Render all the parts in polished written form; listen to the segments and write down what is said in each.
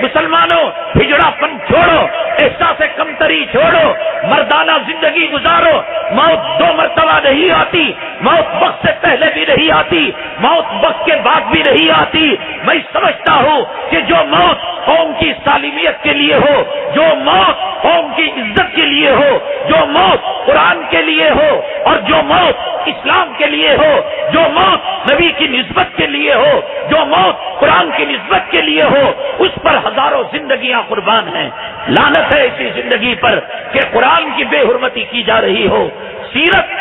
مسلمانوں ہجڑا پن چھوڑو، احساس کمتری چھوڑو، مردانہ زندگی گزارو۔ موت 2 مرتبہ نہیں آتی، موت وقت سے پہلے بھی نہیں آتی، موت وقت کے بعد بھی نہیں آتی۔ میں سمجھتا ہوں کہ جو موت قوم کی سالمیت کے لیے ہو، جو موت قوم کی عزت کے لیے ہو، جو موت قرآن کے لیے ہو، اور جو موت اسلام کے لیے ہو، جو موت نبی کی نسبت کے لیے ہو، جو موت قرآن کی نسبت کے لیے ہو، اس پر ہزاروں زندگیاں قربان ہیں۔ لعنت ہے ایسی زندگی پر کہ قرآن کی بے حرمتی کی جا رہی ہو۔ سیرت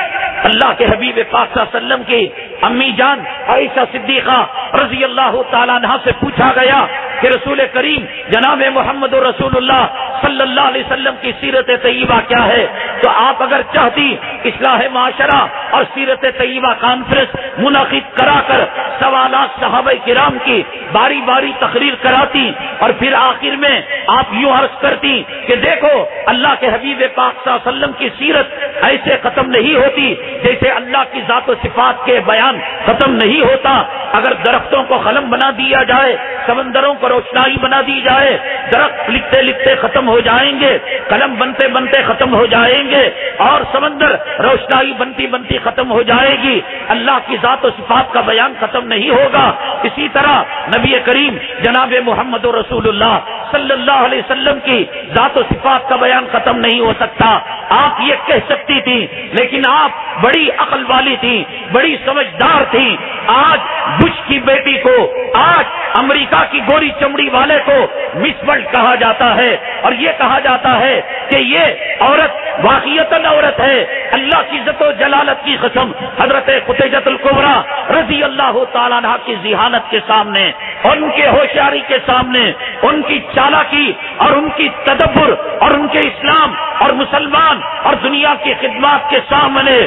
اللہ کے حبیب پاک صلی اللہ علیہ وسلم کی امی جان عائشہ صدیقہ رضی اللہ تعالیٰ عنہا سے پوچھا گیا کہ رسول کریم جناب محمد رسول اللہ صلی اللہ علیہ وسلم کی سیرت طیبہ کیا ہے؟ تو آپ اگر چاہتی اصلاح معاشرہ اور سیرت طیبہ کانفرنس منعقد کرا کر سوالات صحابہ کرام کی باری باری تقریر کراتی، اور پھر آخر میں آپ یوں عرض کرتی کہ دیکھو اللہ کے حبیب پاک صلی اللہ علیہ وسلم کی سیرت ایسے ختم نہیں ہوتی جیسے اللہ کی ذات و صفات کے بیان ختم نہیں ہوتا۔ اگر درختوں کو قلم بنا دیا جائے، سمندروں کو روشنائی بنا دی جائے، درخت لکھتے لکھتے ختم ہو جائیں گے، قلم بنتے بنتے ختم ہو جائیں گے، اور سمندر روشنائی بنتی بنتی ختم ہو جائے گی، اللہ کی ذات و صفات کا بیان ختم نہیں ہوگا۔ اسی طرح نبی کریم جناب محمد رسول اللہ صلی اللہ علیہ وسلم کی ذات و صفات کا بیان ختم نہیں ہو سکتا۔ آپ یہ کہہ سکتی تھی، لیکن آپ بڑی عقل والی تھی، بڑی سمجھدار تھی۔ آج بش کی بیٹی کو، آج امریکہ کی گوری چمڑی والے کو مس ورلڈ کہا جاتا ہے، اور یہ کہا جاتا ہے کہ یہ عورت واقعتاً عورت ہے۔ اللہ کی عزت و جلالت کی قسم، حضرت خدیجہ الکبریٰ رضی اللہ تعالیٰ عنہا کی ذہانت کے سامنے، ان کے ہوشیاری کے سامنے، ان کی چالاکی اور ان کی تدبر اور ان کے اسلام اور مسلمان اور دنیا کی خدمات کے سامنے،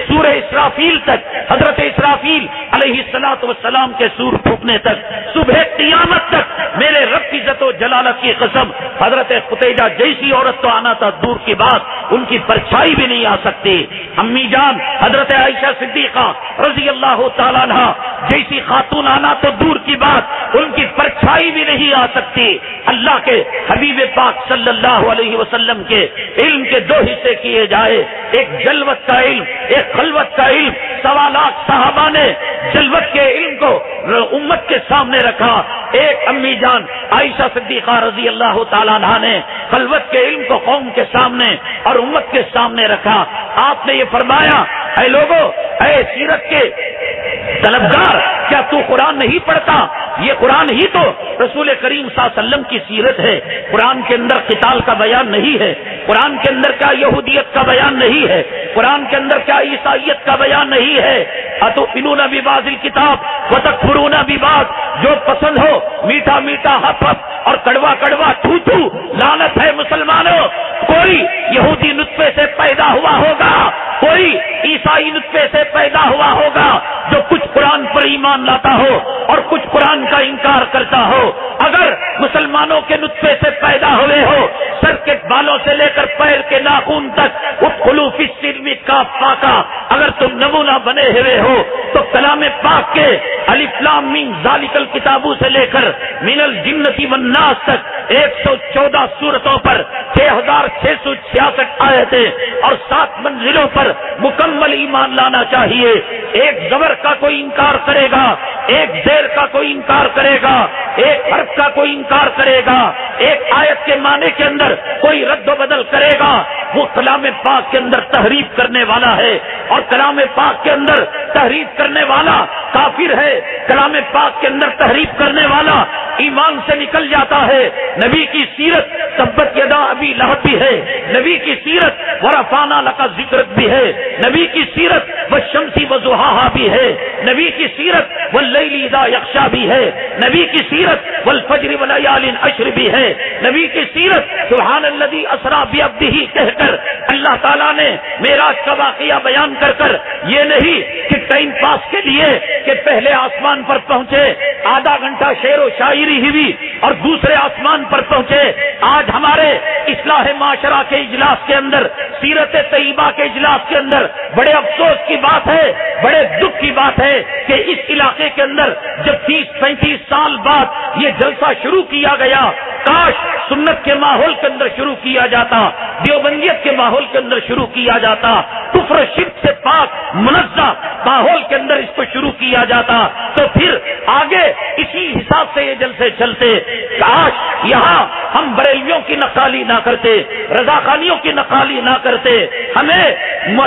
سورہ اسرافیل تک، حضرت اسرافیل علیہ الصلوۃ والسلام کے سور پھونکنے تک، صبح قیامت تک، میرے رب کی عزت و جلالت کی قسم، حضرت خدیجہ جیسی عورت تو آنا تھا دور کی بات، ان کی پرچھائی بھی نہیں آ سکتی۔ امی جان حضرت عائشہ صدیقہ رضی اللہ تعالیٰ عنہا جیسی خاتون آنا تو دور کی بات، ان کی پرچھائی بھی نہیں آ سکتی۔ اللہ کے حبیب پاک صلی اللہ علیہ وسلم کے علم کے 2 حصے کیے جائے، ایک جلوت کا علم، ایک خلوت کا علم۔ سوالات صحابہ نے جلوت کے علم کو امت کے سامنے رکھا، ایک امی جان عائشہ صدیقہ رضی اللہ تعالیٰ عنہا نے خلوت کے علم کو قوم کے سامنے اور امت کے سامنے رکھا۔ آپ نے یہ فرمایا، اے لوگو، اے سیرت کے طلبگار، کیا تو قرآن نہیں پڑھتا؟ یہ قرآن ہی تو رسول کریم صلی اللہ علیہ وسلم کی سیرت ہے۔ قرآن کے اندر قتال کا بیان نہیں ہے، قرآن کے اندر کیا یہودیت کا بیان نہیں ہے، قرآن کے اندر کیا عیسائیت کا بیان نہیں ہے۔ اتؤمنون ببعض الکتاب وتکفرون ببعض، جو پسند ہو میٹھا میٹھا ہف ہف اور کڑوا کڑوا تھو تھو۔ لعنت ہے مسلمانوں، کوئی یہودی نطفے سے پیدا ہوا ہوگا، کوئی عیسائی نطفے سے پیدا ہوا ہوگا جو کچھ قرآن پر ایمان لاتا ہو اور کچھ قرآن کا انکار کرتا ہو۔ اگر مسلمانوں کے نطفے سے پیدا ہوئے ہو، سر کے بالوں سے لے کر پیر کے ناخن تک، ادخلوا فی السلم کافہ، اگر تم نمونہ بنے ہوئے ہو تو کلام پاک کے الف لام میم ذالک الکتاب سے لے کر من الجنۃ والناس تک 114 سورتوں پر 6666 آیتیں اور 7 منزلوں پر مکمل ایمان لانا چاہیے۔ ایک زبر کا کوئی انکار کرے گا، ایک زیر کا کوئی انکار کرے گا، ایک حرف کا کوئی انکار کرے گا، ایک آیت کے معنی کے اندر کوئی رد و بدل کرے گا، وہ کلام پاک کے اندر تحریف کرنے والا ہے، اور کلام پاک کے اندر تحریف کرنے والا کافر ہے۔ کلام پاک کے اندر تحریف کرنے والا ایمان سے نکل جاتا ہے۔ نبی کی سیرت تبت یدا ابی لہب بھی ہے، نبی کی سیرت ورفعنا لک ذکرک بھی ہے، نبی کی سیرت والشمس وضحاها بھی ہے، نبی کی سیرت واللیل اذا یغشی بھی ہے، نبی کی سیرت والفجر ولیال عشر بھی ہے، نبی کی سیرت سبحان الذی اسری بعبدہ کہہ کر اللہ تعالیٰ نے معراج کا واقعہ بیان کر کر یہ نہیں کہ ٹائم پاس کے لیے کہ پہلے آسمان پر پہنچے آدھا گھنٹہ شعر و شاعری ہوئی اور دوسرے آسمان پر پہنچے. آج ہمارے اصلاح معاشرہ کے اجلاس کے اندر، سیرت طیبہ کے اجلاس کے اندر بڑے افسوس کی بات ہے، بڑے دکھ کی بات ہے کہ اس علاقے کے اندر جب 30-35 سال بعد یہ جلسہ شروع کیا گیا، کاش سنت کے ماحول کے اندر شروع کیا جاتا، دیوبندیت کے ماحول کے اندر شروع کیا جاتا، کفر و شرک سے پاک منزہ ماحول کے اندر اس کو شروع کیا جاتا، تو پھر آگے اسی حساب سے یہ جلسے چلتے. کاش یہاں ہم بریلویوں کی نقالی نہ کرتے، رضاخانیوں کی نقالی نہ کرتے. ہمیں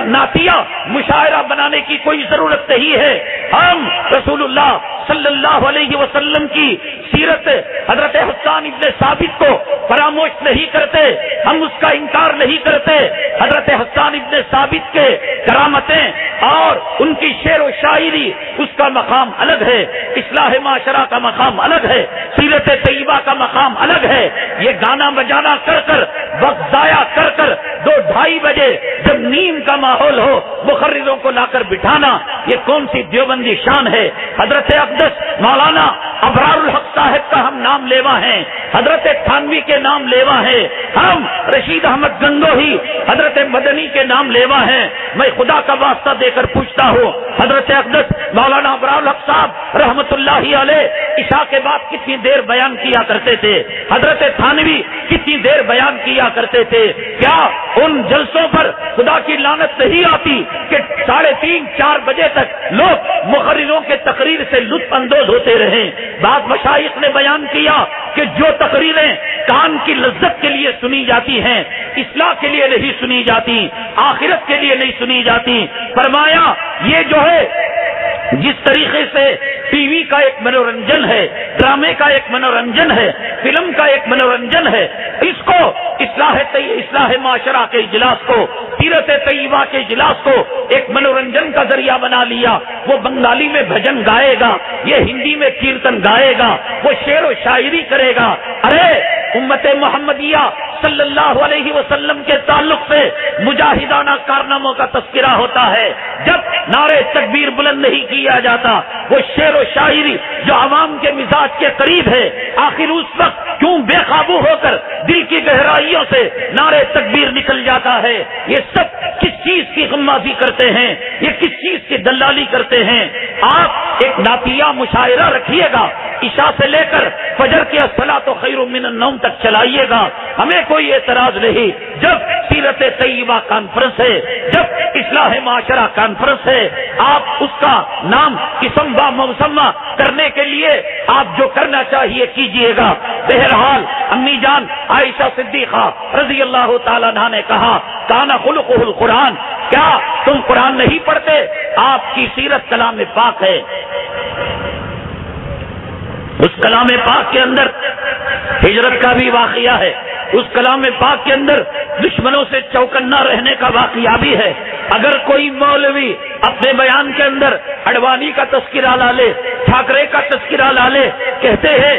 نعتیہ مشاعرہ بنانے کی کوئی ضرورت نہیں ہے. ہم رسول اللہ صلی اللہ علیہ وسلم کی سیرت حضرت حسان ابن ثابت کو فراموش نہیں کرتے، ہم اس کا انکار نہیں کرتے. حضرت حسان ابن ثابت کے کرامتیں اور ان کی شعر و شاعری، اس کا مقام الگ ہے، اصلاح معاشرہ کا مقام الگ ہے، سیرت طیبہ کا مقام الگ ہے. یہ گانا بجانا کر کر، وقت ضائع کر کر 2-2:30 بجے جب نیند کا ماحول ہو مقرروں کو لا کر بٹھانا، یہ کون سی دیوبندی شان ہے؟ حضرت اقدس مولانا ابرار الحق صاحب کا ہم نام لیوا ہیں، حضرت تھانوی کے نام لیوا ہیں، ہم رشید احمد گنگوہی حضرت مدنی کے نام لیوا ہیں. میں خدا کا واسطہ دے کر پوچھتا ہوں، حضرت اقدس مولانا ابرار الحق صاحب رحمت اللہ علیہ عشاء کے بعد کتنی دیر بیان کیا کرتے تھے؟ حضرت تھانوی کتنی دیر بیان کیا کرتے تھے؟ کیا ان جلسوں پر خدا کی لعنت نہیں آتی کہ 3:30-4 بجے تک لوگ مقرروں کے تقریر سے لطف اندوز ہوتے رہے؟ بعض مشائخ نے بیان کیا کہ جو تقریریں کان کی لذت کے لیے سنی جاتی ہیں، اصلاح کے لیے نہیں سنی جاتی، آخرت کے لیے نہیں سنی جاتی. فرمایا یہ جو ہے جس طریقے سے ٹی وی کا ایک منورنجن ہے، ڈرامے کا ایک منورنجن ہے، فلم کا ایک منورنجن ہے، اس کو اصلاح معاشرہ کے اجلاس کو، سیرت طیبہ کے اجلاس کو ایک منورنجن کا ذریعہ بنا لیا. وہ بنگالی میں بھجن گائے گا، یہ ہندی میں کیرتن گائے گا، وہ شعر و شاعری کرے گا. ارے امت محمدیہ صلی اللہ علیہ وسلم کے تعلق سے مجاہدانہ کارناموں کا تذکرہ ہوتا ہے. جب نعرے تکبیر بلند نہیں کیا جاتا، وہ شعر و شاعری جو عوام کے مزاج کے قریب ہے، آخر اس وقت کیوں بے قابو ہو کر دل کی گہرائیوں سے نعرے تکبیر نکل جاتا ہے؟ یہ سب کس چیز کی غمازی کرتے ہیں؟ یہ کس چیز کی دلالی کرتے ہیں؟ آپ ایک نعتیہ مشاعرہ رکھیے گا، عشاء سے لے کر فجر کی الصلاۃ خیر من النوم تک چلائیے گا، ہمیں کوئی اعتراض نہیں. جب سیرت طیبہ کانفرنس ہے، جب اصلاح معاشرہ کانفرنس ہے، آپ اس کا نام اسم با مسمى کرنے کے لیے آپ جو کرنا چاہیے کیجیے گا. بہرحال امی جان عائشہ صدیقہ رضی اللہ تعالیٰ عنہا نے کہا کان خلقہ القرآن، کیا تم قرآن نہیں پڑھتے؟ آپ کی سیرت کلام پاک ہے. اس کلام پاک کے اندر ہجرت کا بھی واقعہ ہے، اس کلام پاک کے اندر دشمنوں سے چوکنا رہنے کا واقعہ بھی ہے. اگر کوئی مولوی اپنے بیان کے اندر اڈوانی کا تذکرہ لا لے، ٹھاکرے کا تذکرہ لا لے، کہتے ہیں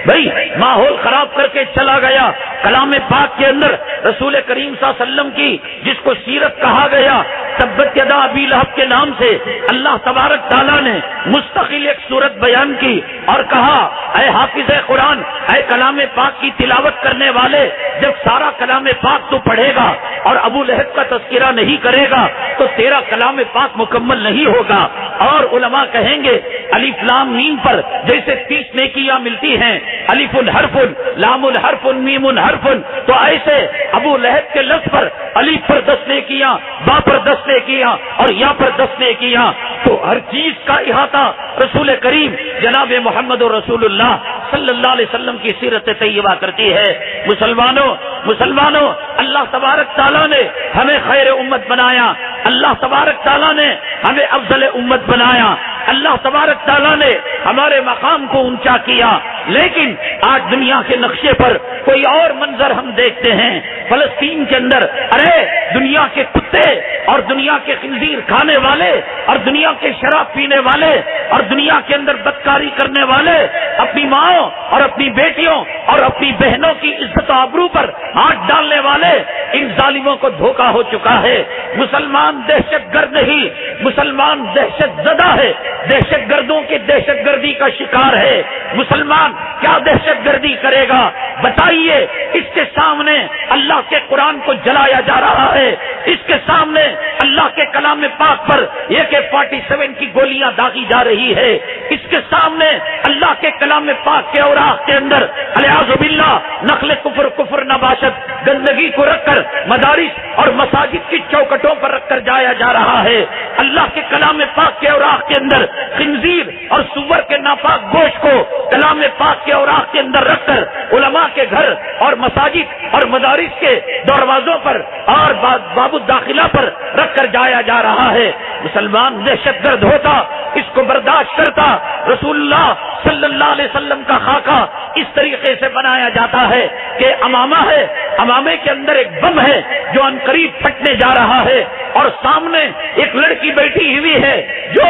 بھائی ماحول خراب کر کے چلا گیا. کلام پاک کے اندر رسول کریم صلی اللہ علیہ وسلم کی جس کو سیرت کہا گیا، تبت یدا ابی لہب کے نام سے اللہ تبارک تعالیٰ نے مستقل ایک صورت بیان کی اور کہا اے حافظ قرآن، اے کلام پاک کی تلاوت کرنے والے، جب سارا کلام پاک تو پڑھے گا اور ابو لہب کا تذکرہ نہیں کرے گا تو تیرا کلام پاک مکمل نہیں ہوگا. اور علماء کہیں گے الف لام میم پر جیسے 30 نیکیاں ملتی ہیں، الف حرف، لام حرف، میم حرف، تو ایسے ابو لہب کے لفظ پر الف پر 10 نیکیاں، با پر 10 نیکیاں اور یا پر 10 نیکیاں. تو ہر چیز کا احاطہ رسول کریم جناب محمد رسول اللہ صلی اللہ علیہ وسلم کی سیرت طیبہ کرتی ہے. مسلمانوں اللہ تبارک تعالیٰ نے ہمیں خیر امت بنایا، اللہ تبارک تعالیٰ نے ہمیں افضل امت بنایا. اللہ تبارک تعالیٰ نے ہمارے مقام کو اونچا کیا، لیکن آج دنیا کے نقشے پر کوئی اور منظر ہم دیکھتے ہیں۔ فلسطین کے اندر ارے دنیا کے کتے اور دنیا کے خنزیر کھانے والے اور دنیا کے شراب پینے والے اور دنیا کے اندر بدکاری کرنے والے، اپنی ماؤں اور اپنی بیٹیوں اور اپنی بہنوں کی عزت و آبرو پر ہاتھ ڈالنے والے، ان ظالموں کو دھوکہ ہو چکا ہے۔ مسلمان دہشت گرد نہیں، مسلمان دہشت زدہ ہے، دہشت گردوں کی دہشت گردی کا شکار ہے۔ مسلمان کیا دہشت گردی کرے گا بتائیے؟ اس کے سامنے اللہ کے قرآن کو جلایا جا رہا ہے، اس کے سامنے اللہ کے کلام پاک پر AK-47 کی گولیاں داغی جا رہی ہے، اس کے سامنے اللہ کے کلام پاک کے اوراق کے اندر الیاذ باللہ نقل کفر نباشت گندگی کو رکھ کر مدارس اور مساجد کی چوکٹوں پر رکھ کر جایا جا رہا ہے۔ اللہ کے کلام پاک کے اوراق کے اندر خنزیر اور سور کے ناپاک گوشت کو کلام پاک کے اوراق کے اندر رکھ کر علماء کے گھر اور مساجد اور مدارس کے دروازوں پر اور باب الداخلہ پر رکھ کر جایا جا رہا ہے۔ مسلمان دہشت گرد ہوتا، اس کو برداشت کرتا۔ رسول اللہ صلی اللہ علیہ وسلم کا خاکہ اس طریقے سے بنایا جاتا ہے کہ امامہ ہے، امامے کے اندر ایک بم ہے جو عنقریب پھٹنے جا رہا ہے، اور سامنے ایک لڑکی بیٹھی ہوئی ہے جو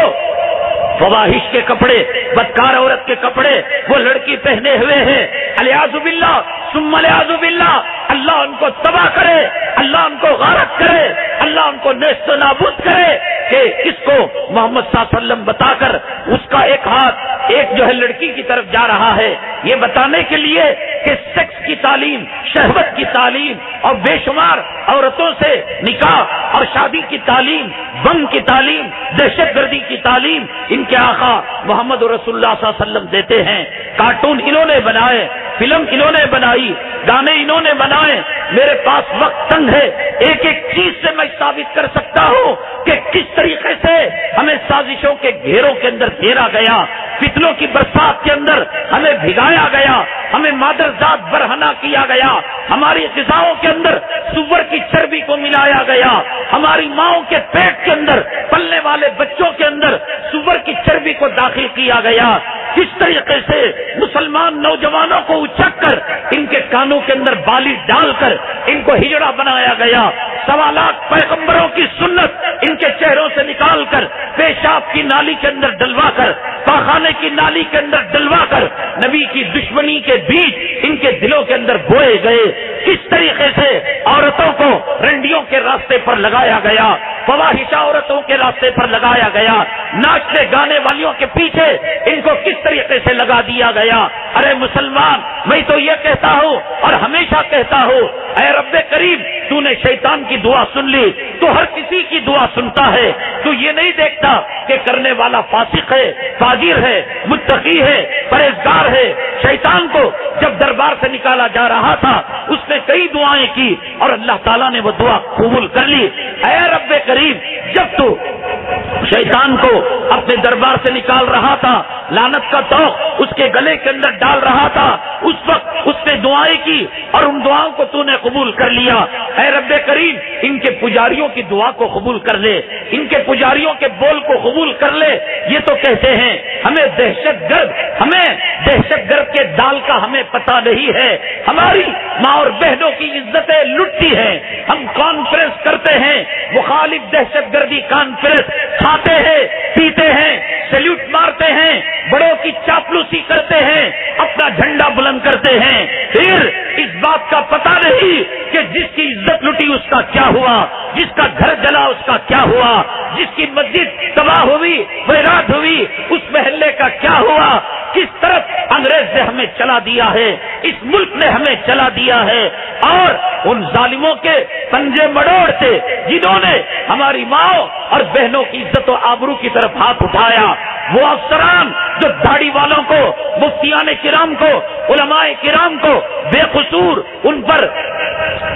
فواہش کے کپڑے، بدکار عورت کے کپڑے وہ لڑکی پہنے ہوئے ہیں۔ الیاذ باللہ ثم الیاذ باللہ، اللہ ان کو تباہ کرے، اللہ ان کو غارت کرے، اللہ ان کو نیست و نابود کرے کہ اس کو محمد صلی اللہ علیہ وسلم بتا کر اس کا ایک ہاتھ ایک جو ہے لڑکی کی طرف جا رہا ہے، یہ بتانے کے لیے کہ سیکس کی تعلیم، شہوت کی تعلیم اور بے شمار عورتوں سے نکاح اور شادی کی تعلیم، بم کی تعلیم، دہشت گردی کی تعلیم ان کے آقا محمد رسول اللہ صلی اللہ علیہ وسلم دیتے ہیں۔ کارٹون انہوں نے بنائے، فلم انہوں نے بنائی، گانے انہوں نے بنائے۔ میرے پاس وقت تنگ ہے، ایک ایک چیز سے میں ثابت کر سکتا ہوں کہ کس طریقے سے ہمیں سازشوں کے گھیروں کے اندر گھیرا گیا، فتنوں کی برسات کے اندر ہمیں بھگایا گیا، ہمیں مادر ذات برہنہ کیا گیا، ہماری غذاؤں کے اندر سور کی چربی کو ملایا گیا، ہماری ماؤں کے پیٹ کے اندر پلنے والے بچوں کے اندر سور کی چربی کو داخل کیا گیا۔ کس طریقے سے مسلمان نوجوانوں کو اچک کر ان کے کانوں کے اندر بالی ڈال کر ان کو ہجڑا بنایا گیا، 1.25 لاکھ پیغمبروں کی سنت ان کے چہروں سے نکال کر پیشاب کی نالی کے اندر ڈلوا کر، پاخانے کی نالی کے اندر ڈلوا کر نبی کی دشمنی کے بیج ان کے دلوں کے اندر بوئے گئے۔ کس طریقے سے عورتوں کو رنڈیوں کے راستے پر لگایا گیا، فواہشہ عورتوں کے راستے پر لگایا گیا، ناچنے گانے والیوں کے پیچھے ان کو کس طریقے سے لگا دیا گیا۔ ارے مسلمان، میں تو یہ کہتا ہوں اور ہمیشہ کہتا ہوں، اے رب کریم، تو نے شیطان کی دعا سن لی، تو ہر کسی کی دعا سنتا ہے، تو یہ نہیں دیکھتا کہ کرنے والا فاسق ہے، فاجر ہے، متقی ہے، پرہیزگار ہے۔ شیطان کو جب دربار سے نکالا جا رہا تھا اس نے کئی دعائیں کی اور اللہ تعالیٰ نے وہ دعا قبول کر لی۔ اے رب کریم، جب تو شیطان کو اپنے دربار سے نکال رہا تھا، لعنت کا توق اس کے گلے کے اندر ڈال رہا تھا، اس وقت اس نے دعائیں کی اور ان دعاؤں کو تو نے قبول کر لیا۔ اے رب کریم، ان کے پجاریوں کی دعا کو قبول کر لے، ان کے پجاریوں کے بول کو قبول کر لے۔ یہ تو کہتے ہیں ہمیں دہشت گرد کے دال کا ہمیں پتہ نہیں ہے، ہماری ماں اور بہنوں کی عزتیں لٹتی ہیں، ہم کانفرنس کرتے ہیں، مخالف دہشت گردی کانفرنس، کھاتے ہیں، پیتے ہیں، سیلوٹ مارتے ہیں، بڑوں کی چاپلوسی کرتے ہیں، اپنا جھنڈا بلند کرتے ہیں، پھر اس بات کا پتہ نہیں کہ جس کی عزت لٹی اس کا کیا ہوا، جس کا گھر جلا اس کا کیا ہوا، جس کی مسجد تباہ ہوئی، ویرات ہوئی، اس محلے کا کیا ہوا۔ کس طرف انگریز نے ہمیں چلا دیا ہے، اس ملک نے ہمیں چلا دیا ہے، اور ان ظالموں کے پنجے مڑوڑتے جنہوں نے ہماری ماں اور بہنوں کی عزت و آبرو کی طرف ہاتھ اٹھایا، وہ افسران جو داڑھی والوں کو، مفتیان کرام کو، علماء کرام کو بے قصور ان پر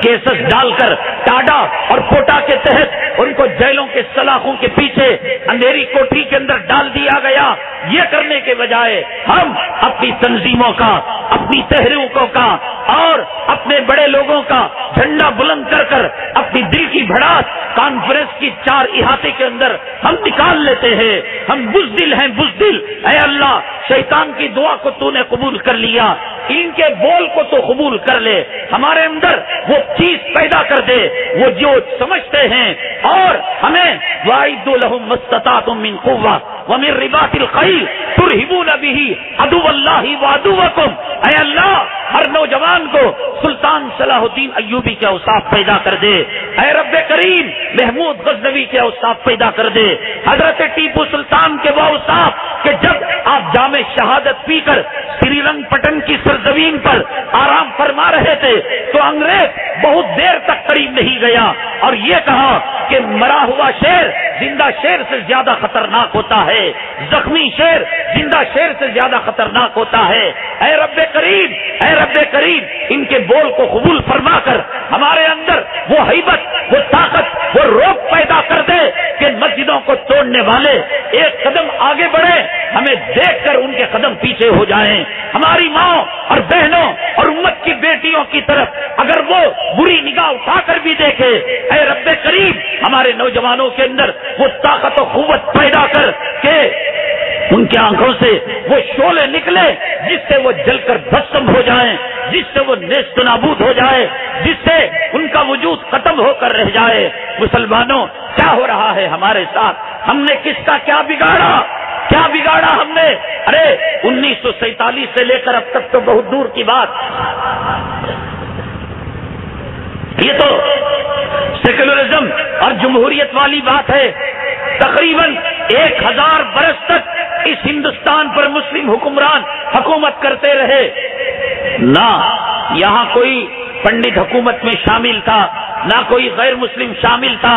کیسز ڈال کر ٹاڈا اور کوٹا کے تحت ان کو جیلوں کے سلاخوں کے پیچھے اندھیری کوٹری کے اندر ڈال دیا گیا۔ یہ کرنے کے بجائے ہم اپنی تنظیموں کا، اپنی تحریکوں کا اور اپنے بڑے لوگوں کا جھنڈا بلند کر کر اپنی دل کی بھڑاس کانفرنس کی چار احاطے کے اندر ہم نکال لیتے ہیں. ہم بزدل ہیں بزدل. اے اللہ شیطان کی دعا کو تو نے قبول کر لیا, ان کے بول کو تو قبول کر لے, ہمارے اندر وہ چیز پیدا کر دے وہ جو سمجھتے ہیں, اور ہمیں وَأَعِدُّوا لَهُم مَّا اسْتَطَعْتُم مِّن قُوَّةٍ وَمِن رِّبَاطِ الْخَيْلِ تُرْهِبُونَ بِهِ عَدُوَّ اللَّهِ وَعَدُوَّكُمْ. اے اللہ ہر نوجوان کو سلطان صلاح الدین ایوبی کے اوصاف پیدا کر دے. اے رب کریم محمود غزنوی کے اوصاف پیدا کر دے. حضرت ٹیپو سلطان کے وہ اوصاف کہ جب آپ جام شہادت پی کر سری رنگ پٹن کی سرزمین پر آرام فرما رہے تھے تو انگریز بہت دیر تک قریب نہیں گیا اور یہ کہا کہ مرا ہوا شیر زندہ شیر سے زیادہ خطرناک ہوتا ہے, زخمی شیر زندہ شیر سے زیادہ خطرناک ہوتا ہے. اے رب کریم, اے رب کریم ان کے بول کو قبول فرما کر ہمارے اندر وہ ہیبت, وہ طاقت, وہ روک پیدا کر دے کہ مسجدوں کو توڑنے والے ایک قدم آگے بڑھے, ہمیں دیکھ کر ان کے قدم پیچھے ہو جائیں. ہماری ماں اور بہنوں اور امت کی بیٹیوں کی طرف اگر وہ بری نگاہ اٹھا کر بھی دیکھے, اے رب کریم ہمارے نوجوانوں کے اندر وہ طاقت و قوت پیدا کر کے ان کی آنکھوں سے وہ شعلے نکلے جس سے وہ جل کر بھسم ہو جائیں, جس سے وہ نیست نابود ہو جائے, جس سے ان کا وجود ختم ہو کر رہ جائے. مسلمانوں کیا ہو رہا ہے ہمارے ساتھ؟ ہم نے کس کا کیا بگاڑا, کیا بگاڑا ہم نے؟ ارے 1947 سے لے کر اب تک تو بہت دور کی بات, یہ تو سیکولرزم اور جمہوریت والی بات ہے. تقریباً 1000 برس تک اس ہندوستان پر مسلم حکمران حکومت کرتے رہے. نہ یہاں کوئی پنڈت حکومت میں شامل تھا, نہ کوئی غیر مسلم شامل تھا.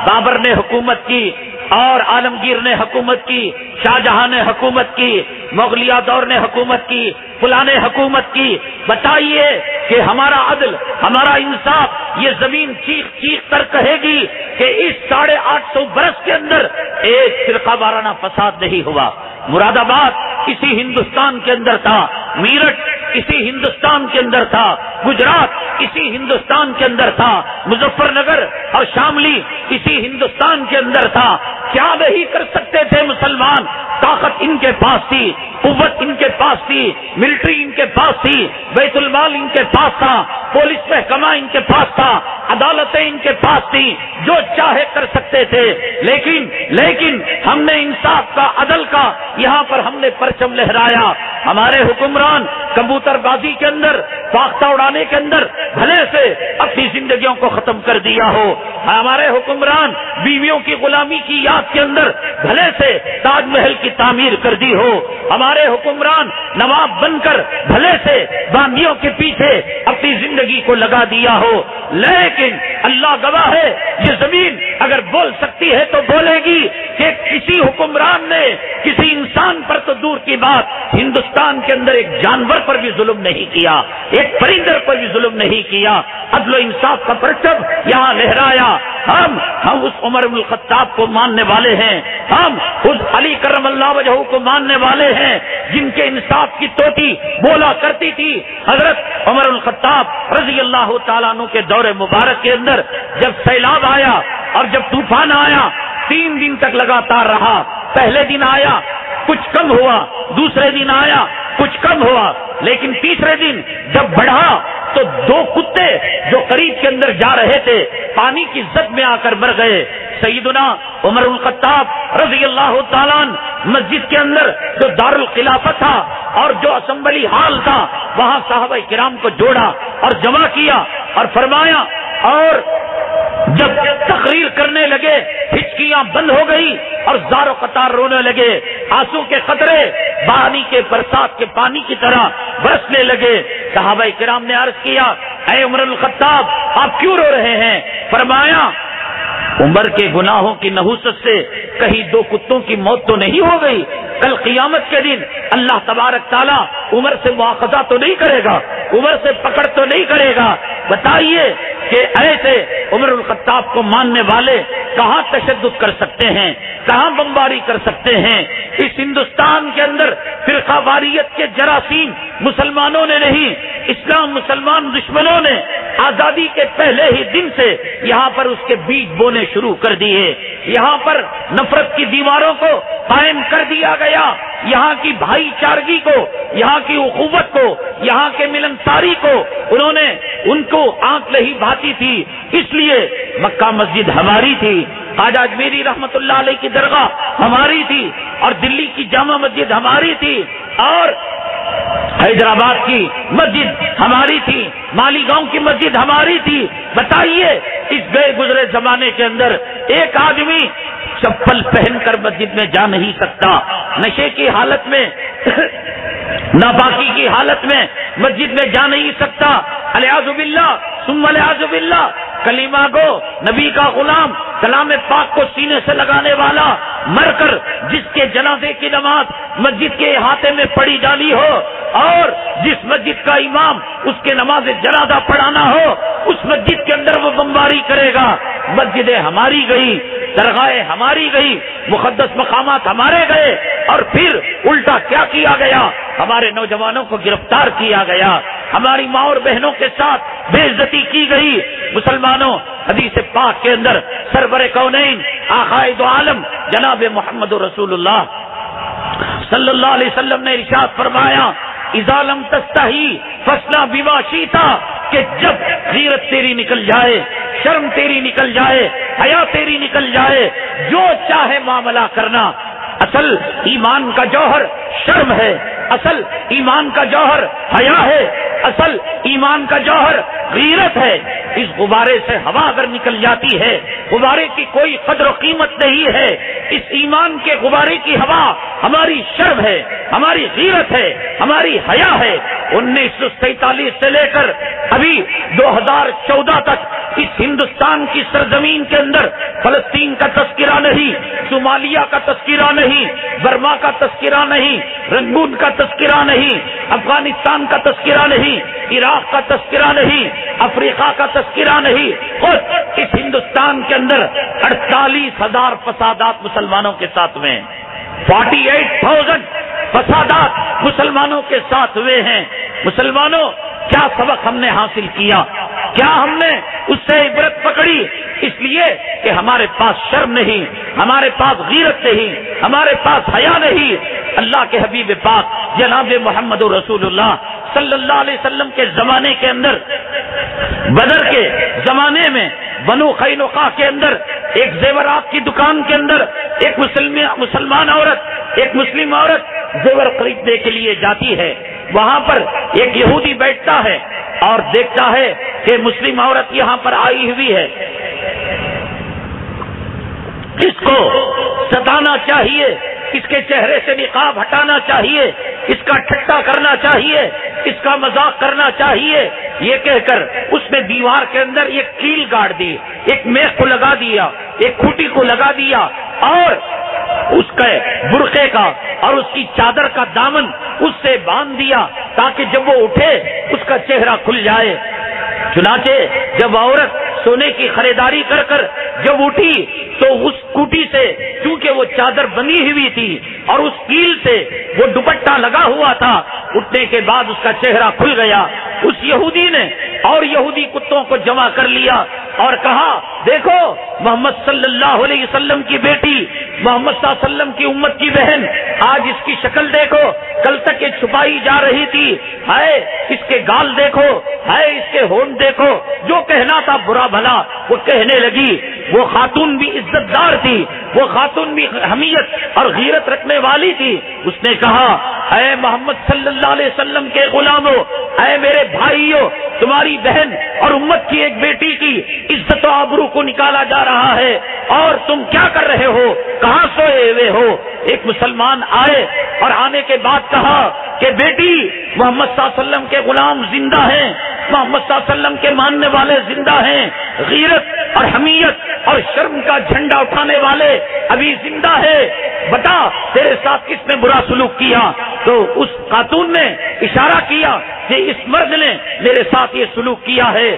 بابر نے حکومت کی اور عالمگیر نے حکومت کی, شاہجہاں نے حکومت کی, مغلیہ دور نے حکومت کی, فلاں نے حکومت کی. بتائیے کہ ہمارا عدل, ہمارا انصاف یہ زمین چیخ چیخ کر کہے گی کہ اس 850 برس کے اندر ایک فرقہ وارانہ فساد نہیں ہوا. مراد آباد اسی ہندوستان کے اندر تھا, میرٹھ اسی ہندوستان کے اندر تھا, گجرات اسی ہندوستان کے اندر تھا, مظفر نگر اور شاملی اسی ہندوستان کے اندر تھا. کیا نہیں کر سکتے تھے مسلمان؟ طاقت ان کے پاس تھی, قوت ان کے پاس تھی, ملٹری ان کے پاس تھی, بیت المال ان کے پاس تھا, پولیس محکمہ ان کے پاس تھا, عدالتیں ان کے پاس تھی, جو چاہے کر سکتے تھے. لیکن ہم نے انصاف کا, عدل کا یہاں پر ہم نے پرچم لہرایا. ہمارے حکمران کبوتر بازی کے اندر, فاختہ اڑانے کے اندر بھلے سے اپنی زندگیوں کو ختم کر دیا ہو. ہمارے حکمران بیویوں کی غلامی کی یاد کے اندر بھلے سے تاج محل کی تعمیر کر دی ہو. ہمارے حکمران نواب بن کر بھلے سے باندیوں کے پیچھے اپنی زندگی کو لگا دیا ہو. لیکن اللہ گواہ ہے, یہ زمین اگر بول سکتی ہے تو بولے گی کہ کسی حکمران نے کسی انسان پر تو دور کی بات, ہندوستان کے اندر ایک جانور پر بھی ظلم نہیں کیا, ایک پرندر پر بھی ظلم نہیں کیا. عدل و انصاف کا پرچم یہاں لہرایا. ہم اس عمر بن الخطاب کو ماننے والے ہیں, ہم اس علی کرم اللہ وجہہ کو ماننے والے ہیں جن کے انصاف کی توتی بولا کرتی تھی. حضرت عمر بن الخطاب رضی اللہ تعالیٰ عنہ کے دور مبارک کے اندر جب سیلاب آیا اور جب طوفان آیا 3 دن تک لگاتار رہا. پہلے دن آیا کچھ کم ہوا, دوسرے دن آیا کچھ کم ہوا, لیکن تیسرے دن جب بڑھا تو 2 کتے جو قریب کے اندر جا رہے تھے پانی کی زد میں آ کر مر گئے. سیدنا عمر بن الخطاب رضی اللہ تعالیٰ عنہ مسجد کے اندر جو دار الخلافہ تھا اور جو اسمبلی ہال تھا وہاں صحابہ کرام کو جوڑا اور جمع کیا اور فرمایا, اور جب تقریر کرنے لگے ہچکیاں بند ہو گئی اور زار و قطار رونے لگے, آنسو کے قطرے پانی کے برسات کے پانی کی طرح برسنے لگے. صحابہ کرام نے عرض کیا, اے عمر بن الخطاب آپ کیوں رو رہے ہیں؟ فرمایا عمر کے گناہوں کی نحوست سے کہیں 2 کتوں کی موت تو نہیں ہو گئی؟ کل قیامت کے دن اللہ تبارک تعالیٰ عمر سے مواخذہ تو نہیں کرے گا, عمر سے پکڑ تو نہیں کرے گا؟ بتائیے کہ ایسے عمر الخطاب کو ماننے والے کہاں تشدد کر سکتے ہیں، کہاں بمباری کر سکتے ہیں؟ اس ہندوستان کے اندر فرقہ واریت کے جراثیم مسلمانوں نے نہیں، اسلام مسلمان دشمنوں نے آزادی کے پہلے ہی دن سے یہاں پر اس کے بیج بونے شروع کر دیے. یہاں پر نفرت کی دیواروں کو قائم کر دیا گیا. یہاں کی بھائی چارگی کو، یہاں کی اخوت کو، یہاں کے ملنساری کو انہوں نے ان کو آنکھ نہیں بھاتی تھی. اس لیے مکہ مسجد ہماری تھی، خواجہ اجمیری رحمت اللہ علیہ کی درگاہ ہماری تھی، اور دلی کی جامع مسجد ہماری تھی، اور حیدرآباد کی مسجد ہماری تھی، مالیگاؤں کی مسجد ہماری تھی. بتائیے اس گئے گزرے زمانے کے اندر ایک آدمی چپل پہن کر مسجد میں جا نہیں سکتا، نشے کی حالت میں ناپاکی کی حالت میں مسجد میں جا نہیں سکتا. الیاذ باللہ ثم الیاذ باللہ. کلمہ گو، نبی کا غلام، کلام پاک کو سینے سے لگانے والا مر کر جس کے جنازے کی نماز مسجد کے احاطے میں پڑھی ڈالی ہو، اور جس مسجد کا امام اس کے نماز جنازہ پڑھانا ہو، اس مسجد کے اندر وہ بمباری کرے گا. مسجدیں ہماری گئی، درگاہیں ہماری گئی، مقدس مقامات ہمارے گئے، اور پھر الٹا کیا کیا گیا؟ ہمارے نوجوانوں کو گرفتار کیا گیا، ہماری ماں اور بہنوں کے ساتھ بے عزتی کی گئی. مسلمانوں، حدیث پاک کے اندر سرور کونین آقائے دو عالم جناب محمد رسول اللہ صلی اللہ علیہ وسلم نے ارشاد فرمایا، اذا لم تستحی فاصنع بما شئت، کہ جب غیرت تیری نکل جائے، شرم تیری نکل جائے، حیا تیری نکل جائے، جو چاہے معاملہ کرنا. اصل ایمان کا جوہر شرم ہے، اصل ایمان کا جوہر حیا ہے، اصل ایمان کا جوہر غیرت ہے. اس غبارے سے ہوا اگر نکل جاتی ہے، غبارے کی کوئی قدر و قیمت نہیں ہے. اس ایمان کے غبارے کی ہوا ہماری شرم ہے، ہماری غیرت ہے، ہماری حیا ہے. 1947 سے لے کر ابھی 2014 تک اس ہندوستان کی سرزمین کے اندر فلسطین کا تذکرہ نہیں، صومالیہ کا تذکرہ نہیں، برما کا تذکرہ نہیں، رنگون کا تذکرہ نہیں، افغانستان کا تذکرہ نہیں، عراق کا تذکرہ نہیں، افریقہ کا تذکرہ نہیں. خود اس ہندوستان کے اندر 48,000 فسادات مسلمانوں کے ساتھ ہوئے ہیں. 48,000 فسادات مسلمانوں کے ساتھ ہوئے ہیں. مسلمانوں، کیا سبق ہم نے حاصل کیا؟ کیا ہم نے اس سے عبرت پکڑی؟ اس لیے کہ ہمارے پاس شرم نہیں، ہمارے پاس غیرت نہیں، ہمارے پاس حیا نہیں. اللہ کے حبیب پاک جناب محمد رسول اللہ صلی اللہ علیہ وسلم کے زمانے کے اندر، بدر کے زمانے میں بنو قینقاع کے اندر ایک زیورات کی دکان کے اندر ایک مسلمان عورت، ایک مسلم عورت زیور خریدنے کے لیے جاتی ہے. وہاں پر ایک یہودی بیٹھتا ہے اور دیکھتا ہے کہ مسلم عورت یہاں پر آئی ہوئی ہے، اس کو ستانا چاہیے، اس کے چہرے سے نقاب ہٹانا چاہیے، اس کا ٹھٹا کرنا چاہیے، اس کا مذاق کرنا چاہیے. یہ کہہ کر اس نے دیوار کے اندر ایک کیل گاڑ دی، ایک میخ کو لگا دیا، ایک کھوٹی کو لگا دیا، اور اس کے برقعے کا اور اس کی چادر کا دامن اس سے باندھ دیا تاکہ جب وہ اٹھے اس کا چہرہ کھل جائے. چنانچہ جب عورت سونے کی خریداری کر کر جب اٹھی تو اس کوٹی سے، چونکہ وہ چادر بنی ہوئی تھی اور اس کیل سے وہ دوپٹہ لگا ہوا تھا، اٹھنے کے بعد اس کا چہرہ کھل گیا. اس یہودی نے اور یہودی کتوں کو جمع کر لیا اور کہا، دیکھو محمد صلی اللہ علیہ وسلم کی بیٹی، محمد صلی اللہ علیہ وسلم کی امت کی بہن، آج اس کی شکل دیکھو، کل تک یہ چھپائی جا رہی تھی، ہے اس کے گال دیکھو، ہے اس کے ہونٹ دیکھو، جو کہنا تھا برا بھلا وہ کہنے لگی. وہ خاتون بھی عزت دار تھی، وہ خاتون بھی حمیت اور غیرت رکھنے والی تھی. اس نے کہا، اے محمد صلی اللہ علیہ وسلم کے غلاموں، اے میرے بھائیوں، تمہاری بہن اور امت کی ایک بیٹی کی عزت و آبرو کو نکالا جا رہا ہے، اور تم کیا کر رہے ہو؟ کہاں سوئے ہوئے ہو؟ ایک مسلمان آئے اور آنے کے بعد کہا کہ بیٹی، محمد صلی اللہ علیہ وسلم کے غلام زندہ ہیں، محمد صلی اللہ علیہ وسلم کے ماننے والے زندہ ہیں، غیرت اور حمیت اور شرم کا جھنڈا اٹھانے والے ابھی زندہ ہے، بتا تیرے ساتھ کس نے برا سلوک کیا؟ تو اس خاتون نے اشارہ کیا کہ اس مرد نے میرے ساتھ یہ سلوک کیا ہے۔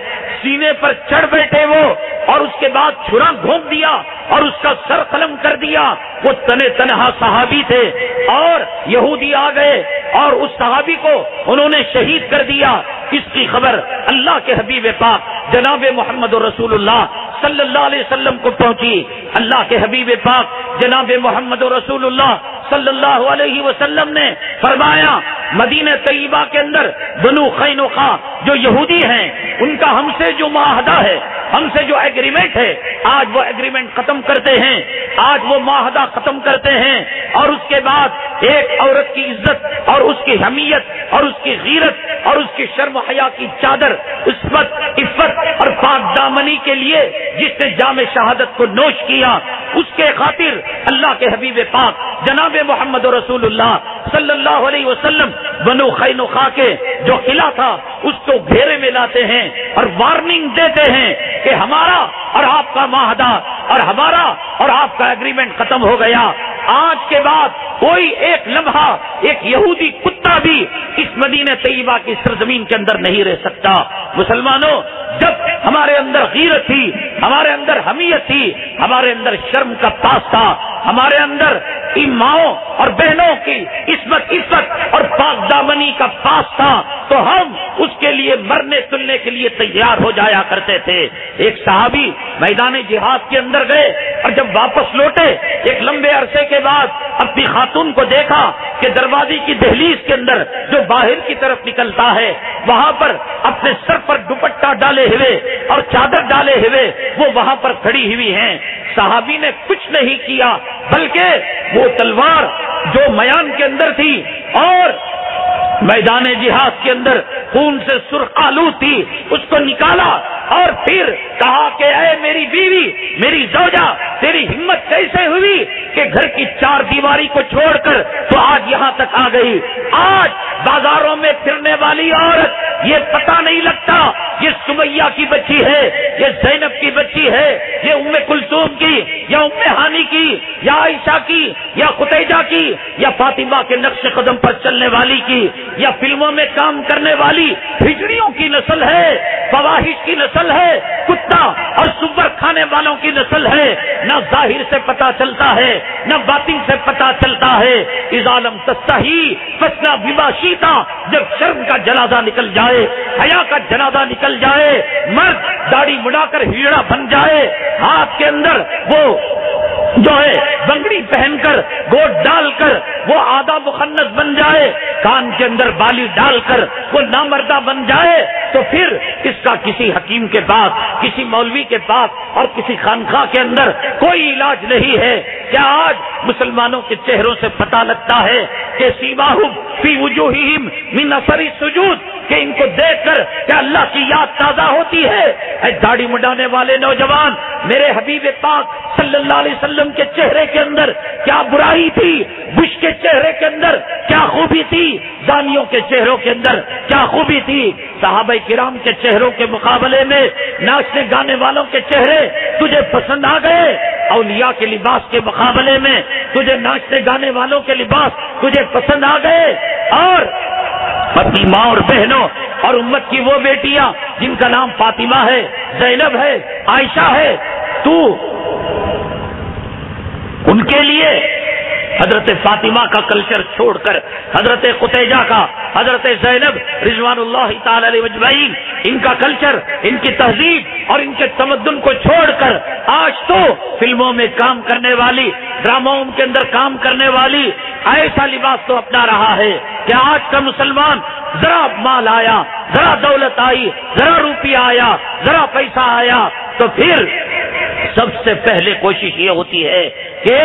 سینے پر چڑھ بیٹھے وہ، اور اس کے بعد چھرا گھونپ دیا اور اس کا سر قلم کر دیا۔ وہ تنہا صحابی تھے اور یہودی آ گئے اور اس صحابی کو انہوں نے شہید کر دیا۔ اس کی خبر اللہ کے حبیب پاک جناب محمد رسول اللہ صلی اللہ علیہ وسلم کو پہنچی۔ اللہ کے حبیب پاک جناب محمد رسول اللہ صلی اللہ علیہ وسلم نے فرمایا، مدینہ طیبہ کے اندر بنو قینقاع جو یہودی ہیں، ان کا ہم سے جو معاہدہ ہے، ہم سے جو ایگریمنٹ ہے، آج وہ ایگریمنٹ ختم کرتے ہیں، آج وہ معاہدہ ختم کرتے ہیں۔ اور اس کے بعد ایک عورت کی عزت اور اس کی حمیت اور اس کی غیرت اور اس کی شرم و حیا کی چادر، عفت اور پاک دامنی کے لیے جس نے جام شہادت کو نوش کیا، اس کے خاطر اللہ کے حبیب پاک جناب محمد رسول اللہ صلی اللہ علیہ وسلم بنو قینقاع کے جو قلعہ تھا اس کو گھیرے میں لاتے ہیں اور وارننگ دیتے ہیں کہ ہمارا اور آپ کا معاہدہ اور ہمارا اور آپ کا ایگریمنٹ ختم ہو گیا۔ آج کے بعد کوئی ایک لمحہ ایک یہودی کتا بھی اس مدینہ طیبہ کی سرزمین کے اندر نہیں رہ سکتا۔ مسلمانوں، جب ہمارے اندر غیرت تھی، ہمارے اندر حمیت تھی، ہمارے اندر شرم کا پاس تھا، ہمارے اندر ماؤں اور بہنوں کی عزت اور پاک دامنی کا پاس تھا، تو ہم اس کے لیے مرنے تلنے کے لیے تیار ہو جایا کرتے تھے۔ ایک صحابی میدان جہاد کے اندر گئے اور جب واپس لوٹے، ایک لمبے عرصے کے بعد اپنی خاتون کو دیکھا کہ دروازے کی دہلیز کے اندر جو باہر کی طرف نکلتا ہے، وہاں پر اپنے سر پر دوپٹہ ڈالے ہوئے اور چادر ڈالے ہوئے وہ وہاں پر کھڑی ہوئی ہیں۔ صحابی نے کچھ نہیں کیا، بلکہ وہ تلوار جو میان کے اندر تھی اور میدان جہاد کے اندر خون سے سرخ آلود تھی، اس کو نکالا اور پھر کہا کہ اے میری بیوی، میری زوجہ، تیری ہمت کیسے ہوئی کہ گھر کی چار دیواری کو چھوڑ کر تو آج یہاں تک آ گئی؟ آج بازاروں میں پھرنے والی عورت یہ پتہ نہیں لگتا یہ سمیہ کی بچی ہے، یہ زینب کی بچی ہے، یہ ام کلثوم کی یا ام ہانی کی یا عائشہ کی یا قتیجہ کی یا فاطمہ کے نقش قدم پر چلنے والی کی یا فلموں میں کام کرنے والی ہجڑیوں کی نسل ہے، فواحش کی نسل ہے، کتا اور سور کھانے والوں کی نسل ہے۔ نہ ظاہر سے پتا چلتا ہے نہ باطن سے پتا چلتا ہے۔ اذا لم تستحی فاصنع بما شئت، جب شرم کا جنازہ نکل جائے، حیا کا جنازہ نکل جائے، مرد داڑھی مڑا کر ہجڑا بن جائے، ہاتھ کے اندر وہ جو ہے بنگڑی پہن کر گوٹ ڈال کر وہ آدھا مخنث بن جائے، کان کے اندر بالی ڈال کر وہ نامردہ بن جائے، تو پھر اس کا کسی حکیم کے پاس، کسی مولوی کے پاس اور کسی خانقاہ کے اندر کوئی علاج نہیں ہے۔ کیا آج مسلمانوں کے چہروں سے پتہ لگتا ہے کہ سیماہم فی وجوہہم من اثر السجود، کہ ان کو دیکھ کر کیا اللہ کی یاد تازہ ہوتی ہے؟ اے داڑھی مڈانے والے نوجوان، میرے حبیب پاک صلی اللہ علیہ وسلم کے چہرے کے اندر کیا برائی تھی؟ بش کے چہرے کے اندر کیا خوبی تھی؟ زانیوں کے چہروں کے اندر کیا خوبی تھی؟ صحابہ کرام کے چہروں کے مقابلے میں ناچنے گانے والوں کے چہرے تجھے پسند آ گئے؟ اولیاء کے لباس کے مقابلے میں تجھے ناچنے گانے والوں کے لباس تجھے پسند آ گئے؟ اور اپنی ماں اور بہنوں اور امت کی وہ بیٹیاں جن کا نام فاطمہ ہے، زینب ہے، عائشہ ہے، تو ان کے لیے حضرت فاطمہ کا کلچر چھوڑ کر حضرت قتیجہ کا، حضرت زینب رضوان اللہ تعالی علیہ اجمعین، ان کا کلچر، ان کی تہذیب اور ان کے تمدن کو چھوڑ کر آج تو فلموں میں کام کرنے والی، ڈراموں کے اندر کام کرنے والی ایسا لباس تو اپنا رہا ہے کہ آج کا مسلمان ذرا مال آیا، ذرا دولت آئی، ذرا روپیہ آیا، ذرا پیسہ آیا تو پھر سب سے پہلے کوشش یہ ہوتی ہے کہ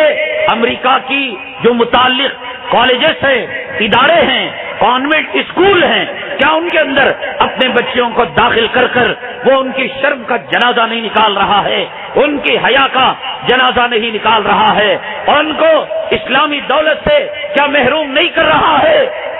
امریکہ کی جو متعلق کالجز ہیں، ادارے ہیں، کانوینٹ اسکول ہیں، کیا ان کے اندر اپنے بچیوں کو داخل کر کر وہ ان کی شرم کا جنازہ نہیں نکال رہا ہے، ان کی حیا کا جنازہ نہیں نکال رہا ہے، اور ان کو اسلامی دولت سے کیا محروم نہیں کر رہا ہے؟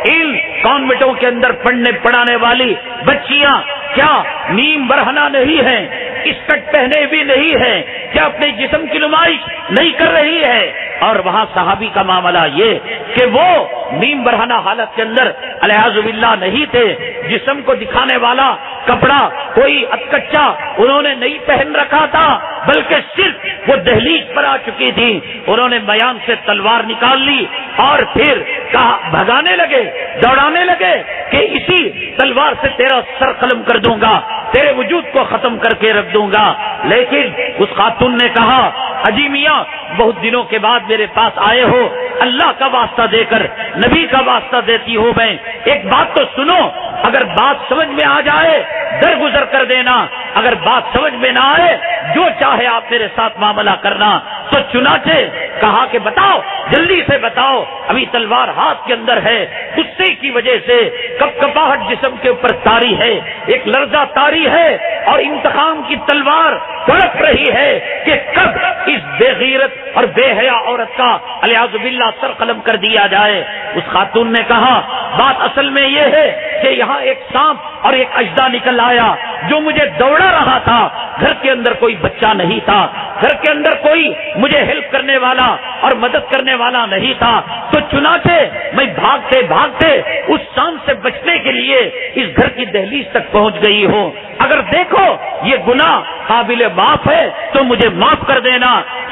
ان کانوینٹوں کے اندر پڑھنے پڑھانے والی بچیاں کیا نیم برہنہ نہیں ہیں؟ اسکرٹ پہنے بھی نہیں ہے، کیا اپنے جسم کی نمائش نہیں کر رہی ہے؟ اور وہاں صحابی کا معاملہ یہ کہ وہ نیم برہنہ حالت کے اندر الیاذ باللہ نہیں تھے، جسم کو دکھانے والا کپڑا کوئی اٹکچا انہوں نے نہیں پہن رکھا تھا، بلکہ صرف وہ دہلیز پر آ چکی تھی۔ انہوں نے میان سے تلوار نکال لی اور پھر کہا، بھگانے لگے، دوڑانے لگے کہ اسی تلوار سے تیرا سر قلم کر دوں گا، تیرے وجود کو ختم کر کے رکھ دوں گا۔ لیکن اس خاتون نے کہا، حجی میاں بہت دنوں کے بعد میرے پاس آئے ہو، اللہ کا واسطہ دے کر نبی کا واسطہ دیتی ہو، میں ایک بات تو سنو، اگر بات سمجھ میں آ جائے درگزر کر دینا، اگر بات سمجھ میں نہ آئے جو چاہے آپ میرے ساتھ معاملہ کرنا۔ تو چنانچہ کہا کہ بتاؤ، جلدی سے بتاؤ۔ ابھی تلوار ہاتھ کے اندر ہے، غصے کی وجہ سے کپکپاہٹ جسم کے اوپر طاری ہے، ایک لرزہ طاری ہے اور انتقام کی تلوار تڑپ رہی ہے کہ کب اس بے غیرت اور بے حیا عورت کا الیاذ باللہ سر قلم کر دیا جائے۔ اس خاتون نے کہا، بات اصل میں یہ ہے کہ یہاں ایک سانپ اور ایک اژدھا نکل آیا جو مجھے دوڑا رہا تھا، گھر کے اندر کوئی بچہ نہیں تھا، گھر کے اندر کوئی مجھے ہیلپ کرنے والا اور مدد کرنے والا نہیں تھا، تو چنانچہ میں بھاگتے بھاگتے اس سانپ سے بچنے کے لیے اس گھر کی دہلیز تک پہنچ گئی ہوں۔ اگر دیکھو یہ گناہ قابل معاف ہے تو مجھے معاف کر دینا،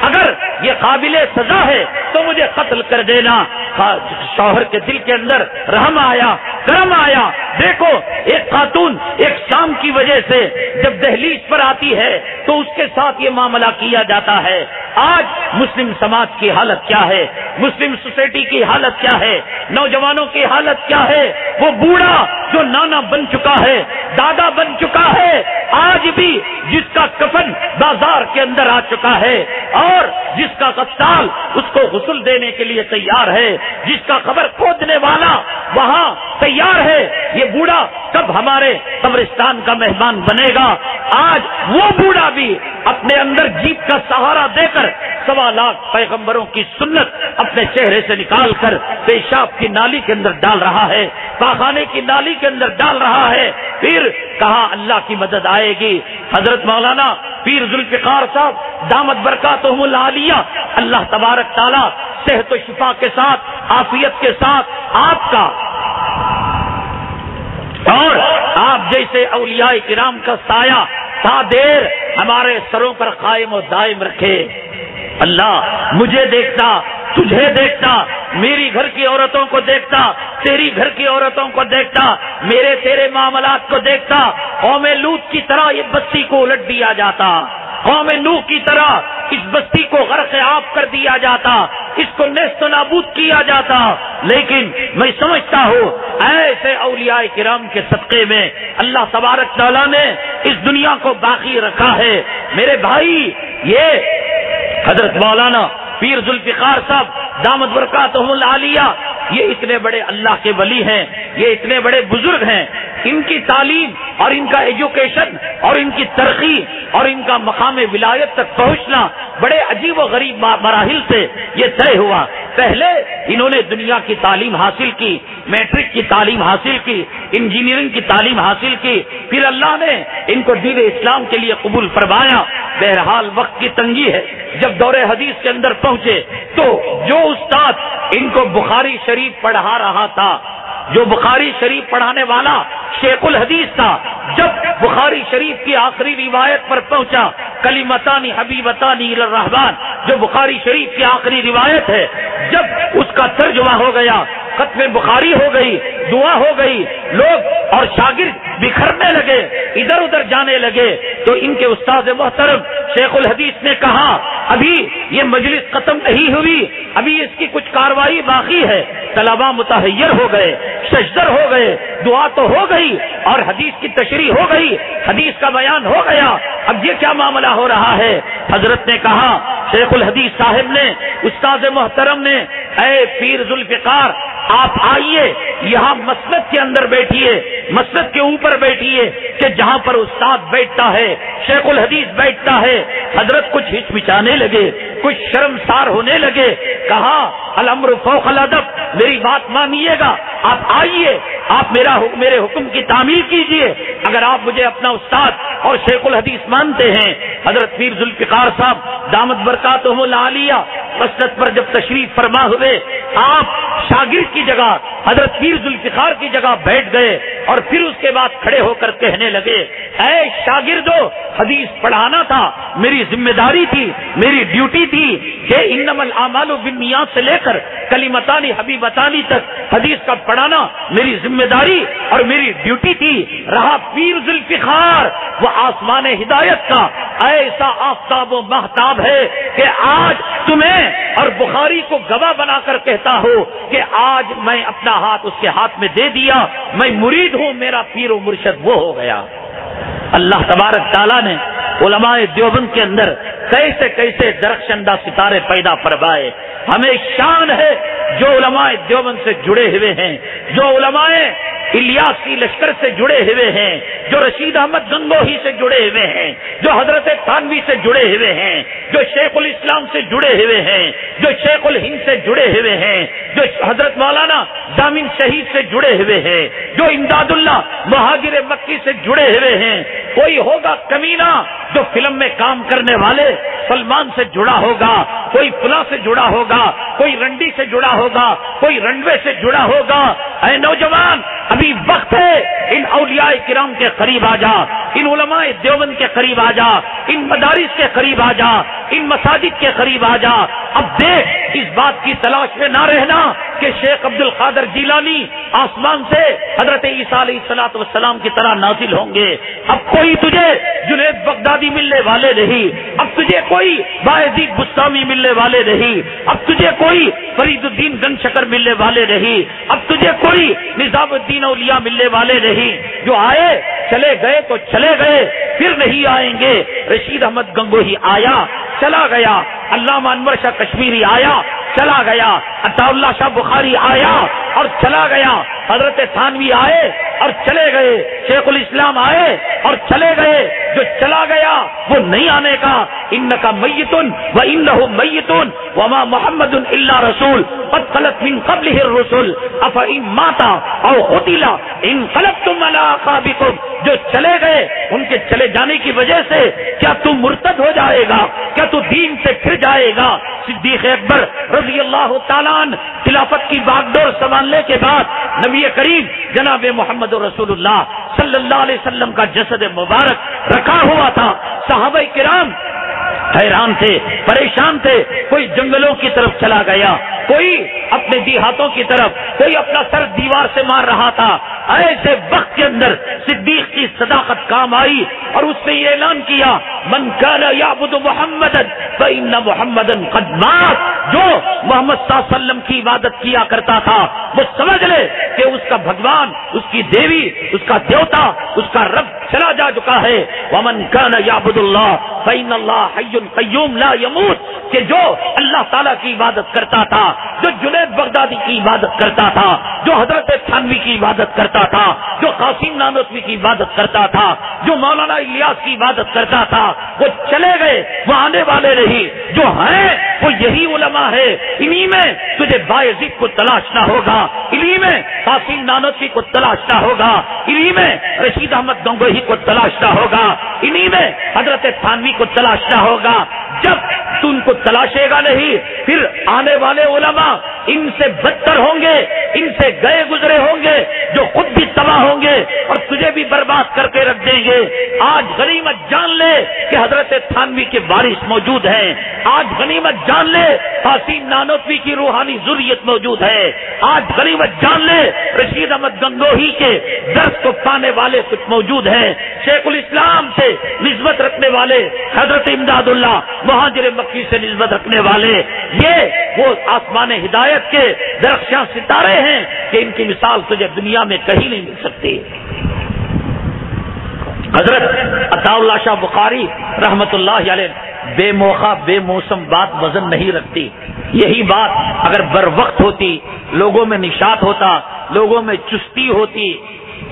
اگر یہ قابل سزا ہے تو مجھے قتل کر دینا۔ شوہر کے دل کے اندر رحم آیا، کرم آیا۔ دیکھو ایک خاتون ایک شام کی وجہ سے جب دہلیز پر آتی ہے تو اس کے ساتھ یہ معاملہ کیا جاتا ہے۔ آج مسلم سماج کی حالت کیا ہے، مسلم سوسائٹی کی حالت کیا ہے، نوجوانوں کی حالت کیا ہے؟ وہ بوڑھا جو نانا بن چکا ہے، دادا بن چکا ہے، آج بھی جس کا کفن بازار کے اندر آ چکا ہے اور جس کا غسال اس کو غسل دینے کے لیے تیار ہے، جس کا قبر کھودنے والا وہاں تیار ہے، یہ بوڑھا کب ہمارے قبرستان کا مہمان بنے گا؟ آج وہ بوڑھا بھی اپنے اندر جیپ کا سہارا دے کر 1.25 لاکھ پیغمبروں کی سنت اپنے چہرے سے نکال کر پیشاب کی نالی کے اندر ڈال رہا ہے، پاخانے کی نالی کے اندر ڈال رہا ہے۔ پھر کہا اللہ کی مدد آئے گی۔ حضرت مولانا پیر ذوالفقار صاحب دامت برکاتہم العالیہ، اللہ تبارک تعالی صحت و شفا کے ساتھ، عافیت کے ساتھ آپ کا اور آپ جیسے اولیاء کرام کا سایہ تا دیر ہمارے سروں پر قائم و دائم رکھے۔ اللہ مجھے دیکھتا، تجھے دیکھتا، میری گھر کی عورتوں کو دیکھتا، تیری گھر کی عورتوں کو دیکھتا، میرے تیرے معاملات کو دیکھتا۔ قوم لوط کی طرح یہ بستی کو الٹ دیا جاتا، قوم نوح کی طرح اس بستی کو غرق آب کر دیا جاتا، اس کو نیست و نابود کیا جاتا۔ لیکن میں سمجھتا ہوں ایسے اولیاء کرام کے صدقے میں اللہ تبارک تعالیٰ نے اس دنیا کو باقی رکھا ہے۔ میرے بھائی، یہ حضرت مولانا پیر ذوالفقار صاحب دامت برکاتہم العالیہ، یہ اتنے بڑے اللہ کے ولی ہیں، یہ اتنے بڑے بزرگ ہیں، ان کی تعلیم اور ان کا ایجوکیشن اور ان کی ترقی اور ان کا مقام ولایت تک پہنچنا بڑے عجیب و غریب مراحل سے یہ طے ہوا۔ پہلے انہوں نے دنیا کی تعلیم حاصل کی، میٹرک کی تعلیم حاصل کی، انجینئرنگ کی تعلیم حاصل کی، پھر اللہ نے ان کو دین اسلام کے لیے قبول فرمایا۔ بہرحال وقت کی تنگی ہے، جب دور حدیث کے اندر پہنچے تو جو استاد ان کو بخاری شریف پڑھا رہا تھا، جو بخاری شریف پڑھانے والا شیخ الحدیث تھا، جب بخاری شریف کی آخری روایت پر پہنچا، کلمتان حبیبتان الی الرحمن، جو بخاری شریف کی آخری روایت ہے، جب اس کا ترجمہ ہو گیا، ختم بخاری ہو گئی، دعا ہو گئی، لوگ اور شاگرد بکھرنے لگے، ادھر ادھر جانے لگے، تو ان کے استاد محترم شیخ الحدیث نے کہا ابھی یہ مجلس ختم نہیں ہوئی، ابھی اس کی کچھ کاروائی باقی ہے۔ طلباء متحیر ہو گئے، ششدر ہو گئے، دعا تو ہو گئی اور حدیث کی تشریح ہو گئی، حدیث کا بیان ہو گیا، اب یہ کیا معاملہ ہو رہا ہے؟ حضرت نے کہا، شیخ الحدیث صاحب نے، استاد محترم نے اے پیر ذوالفقار آپ آئیے یہاں مسجد کے اندر بیٹھیے، مسجد کے اوپر بیٹھیے کہ جہاں پر استاد بیٹھتا ہے، شیخ الحدیث بیٹھتا ہے۔ حضرت کچھ ہچکچانے لگے، کچھ شرمسار ہونے لگے، کہا الامر فوق الادب، میری بات مانیے گا، آپ آئیے، آپ میرے حکم کی تعمیل کیجئے۔ اگر آپ مجھے اپنا استاد اور شیخ الحدیث مانتے ہیں۔ حضرت پیر ذوالفقار صاحب دامت برکاتہم العالیہ مسجد پر جب تشریف فرما ہوئے، آپ شاگرد کی جگہ حضرت پیر ذوالفقار کی جگہ بیٹھ گئے اور پھر اس کے بعد کھڑے ہو کر کہنے لگے، اے شاگردو، حدیث پڑھانا تھا، میری ذمہ داری تھی، میری ڈیوٹی تھی کہ انما الاعمال بالنیات سے لے کر کلمتان حبیبتان تک حدیث کا پڑھانا میری ذمہ داری اور میری ڈیوٹی تھی۔ رہا پیر ذوالفقار، وہ آسمان ہدایت کا ایسا آفتاب و مہتاب ہے کہ آج تمہیں اور بخاری کو گواہ بنا کر کہتا ہوں کہ آج میں اپنا ہاتھ اس کے ہاتھ میں دے دیا، میں مرید ہوں، میرا پیر و مرشد وہ ہو گیا۔ اللہ تبارک تعالیٰ نے علماء دیوبند کے اندر کیسے کیسے درخشندہ ستارے پیدا فرمائے۔ ہمیں شان ہے جو علماء دیوبند سے جڑے ہوئے ہیں، جو علماء الیاسی لشکر سے جڑے ہوئے ہیں، جو رشید احمد گنگوہی سے جڑے ہوئے ہیں، جو حضرت تھانوی سے جڑے ہوئے ہیں، جو شیخ الاسلام سے جڑے ہوئے ہیں، جو شیخ الہند سے جڑے ہوئے ہیں، جو حضرت مولانا دامن شہید سے جڑے ہوئے ہیں، جو امداد اللہ مہاجر مکی سے جڑے ہوئے ہیں۔ کوئی ہوگا کمینہ جو فلم میں کام کرنے والے سلمان سے جڑا ہوگا، کوئی فلاں سے جڑا ہوگا، کوئی رنڈی سے جڑا ہوگا، کوئی رنڈوے سے جڑا ہوگا۔ اے نوجوان، ابھی وقت ہے، ان اولیاء کرام کے قریب آ جا، ان علماء دیوبند کے قریب آ جا، ان مدارس کے قریب آ جا، ان مساجد کے قریب آ جا۔ اب دیکھ، اس بات کی تلاش میں نہ رہنا کہ شیخ عبد القادر جیلانی آسمان سے حضرت عیسیٰ علیہ الصلوۃ والسلام کی طرح نازل ہوں گے۔ اب کوئی تجھے جنید بغدادی ملنے والے نہیں، اب تجھے کوئی بایزید بستامی ملنے والے نہیں، اب تجھے کوئی فرید الدین گن شکر ملنے والے نہیں، اب تجھے کوئی نظام الدین اولیاء ملنے والے نہیں۔ جو آئے چلے گئے تو چلے گئے، پھر نہیں آئیں گے۔ رشید احمد گنگوہی آیا، چلا گیا، علامہ انور شاہ کشمیری آیا، چلا گیا، عطا اللہ شاہ بخاری آیا اور چلا گیا، حضرت تھانوی آئے اور چلے گئے، شیخ الاسلام آئے اور چلے گئے۔ جو چلا گیا وہ نہیں آنے کا۔ انکا میتن وانہ میتن وما محمد الا رسول قد خلت من قبلہ الرسل افان مات او قتل انقلبتم علی اعقابکم۔ جو چلے گئے ان کے چلے جانے کی وجہ سے کیا تو مرتد ہو جائے گا؟ کیا تو دین سے پھر جائے گا؟ صدیق اکبر رضی اللہ تعالیٰ عنہ خلافت کی باغڈور سنبھالنے کے بعد نبی کریم جناب محمد رسول اللہ صلی اللہ علیہ وسلم کا جسد مبارک رکھا ہوا تھا۔ صحابہ کرام حیران تھے، پریشان تھے، کوئی جنگلوں کی طرف چلا گیا، کوئی اپنے دیہاتوں کی طرف، کوئی اپنا سر دیوار سے مار رہا تھا۔ ایسے وقت کے اندر صدیق کی صداقت کام آئی اور اس نے یہ اعلان کیا، من کان یعبد محمدا فإن محمدا قد مات۔ جو محمد صلی اللہ علیہ وسلم کی عبادت کیا کرتا تھا وہ سمجھ لے کہ اس کا بھگوان، اس کی دیوی، اس کا دیوتا، اس کا رب چلا جا چکا ہے۔ ومن کان یعبد اللہ فإن اللہ حی قیوم لا يموت۔ کہ جو اللہ تعالیٰ کی عبادت کرتا تھا، جو جنید بغدادی کی عبادت کرتا تھا، جو حضرت تھانوی کی عبادت کرتا تھا، جو قاسم نانوتوی کی عبادت کرتا تھا، جو مولانا الیاس کی عبادت کرتا تھا، وہ چلے گئے، وہ آنے والے نہیں۔ جو ہیں وہ یہی علماء ہے۔ انہی میں تجھے بایزید کو تلاشنا ہوگا، انہی میں قاسم نانوتوی کو تلاشنا ہوگا، انہی میں رشید احمد گنگوہی کو تلاشنا ہوگا، انہی میں حضرت تھانوی کو تلاشنا ہوگا۔ جب تو ان کو تلاشے گا نہیں، پھر آنے والے علماء ان سے بدتر ہوں گے، ان سے گئے گزرے ہوں گے، جو خود بھی تباہ ہوں گے اور تجھے بھی برباد کر کے رکھ دیں گے۔ آج غنیمت جان لے کہ حضرت تھانوی کے وارث موجود ہیں، آج غنیمت جان لے قاسم نانوتوی کی روحانی ذریت موجود ہے، آج غنیمت جان لے رشید احمد گنگوہی کے درس کو پانے والے کچھ موجود ہیں، شیخ الاسلام سے نسبت رکھنے والے، حضرت امداد اللہ مہاجر مکی سے نسبت رکھنے والے، یہ وہ آسمان ہدایت کے درخشاں ستارے ہیں کہ ان کی مثال تجھے دنیا میں کہیں نہیں مل سکتی۔ حضرت عطا اللہ شاہ بخاری رحمت اللہ علیہ بے موقع بے موسم بات وزن نہیں رکھتی. یہی بات اگر بر وقت ہوتی، لوگوں میں نشاط ہوتا، لوگوں میں چستی ہوتی،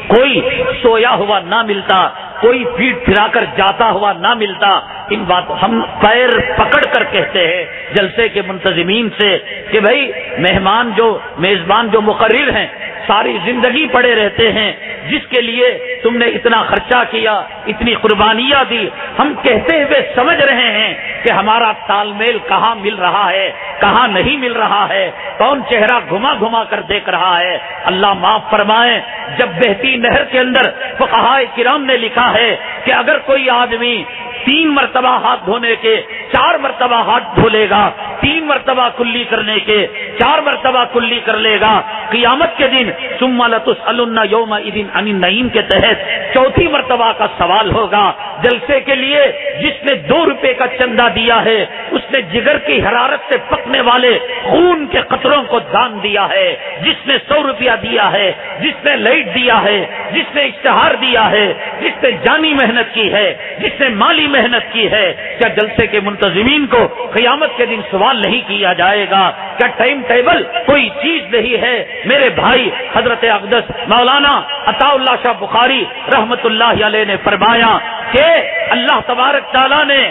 کوئی سویا ہوا نہ ملتا، کوئی پیٹ پھرا کر جاتا ہوا نہ ملتا. ان بات ہم پیر پکڑ کر کہتے ہیں جلسے کے منتظمین سے کہ بھائی مہمان جو میزبان جو مقرر ہیں ساری زندگی پڑے رہتے ہیں، جس کے لیے تم نے اتنا خرچہ کیا، اتنی قربانیاں دی، ہم کہتے ہوئے سمجھ رہے ہیں کہ ہمارا تال میل کہاں مل رہا ہے، کہاں نہیں مل رہا ہے، کون چہرہ گھما گھما کر دیکھ رہا ہے. اللہ معاف فرمائے. جب بہتی نہر کے اندر فقہائے کرام نے لکھا ہے کہ اگر کوئی آدمی 3 مرتبہ ہاتھ دھونے کے 4 مرتبہ ہاتھ دھو لے گا، 3 مرتبہ کلی کرنے کے 4 مرتبہ کلی کر لے گا، قیامت کے دن ثم لتسألن یومئذ عن النعیم کے تحت 4تھی مرتبہ کا سوال ہوگا. جلسے کے لیے جس نے 2 روپے کا چندہ دیا ہے اس نے جگر کی حرارت سے پکنے والے خون کے قطروں کو دان دیا ہے. جس نے 100 روپیہ دیا ہے، جس نے لائٹ دیا ہے، جس نے اشتہار دیا ہے، جس نے جانی محنت کی ہے، جس نے مالی محنت کی ہے، کیا جلسے کے منتظمین کو قیامت کے دن سوال نہیں کیا جائے گا؟ کیا ٹائم ٹیبل کوئی چیز نہیں ہے؟ میرے بھائی حضرت اقدس مولانا عطا اللہ شاہ بخاری رحمت اللہ علیہ نے فرمایا کہ اللہ تبارک تعالیٰ نے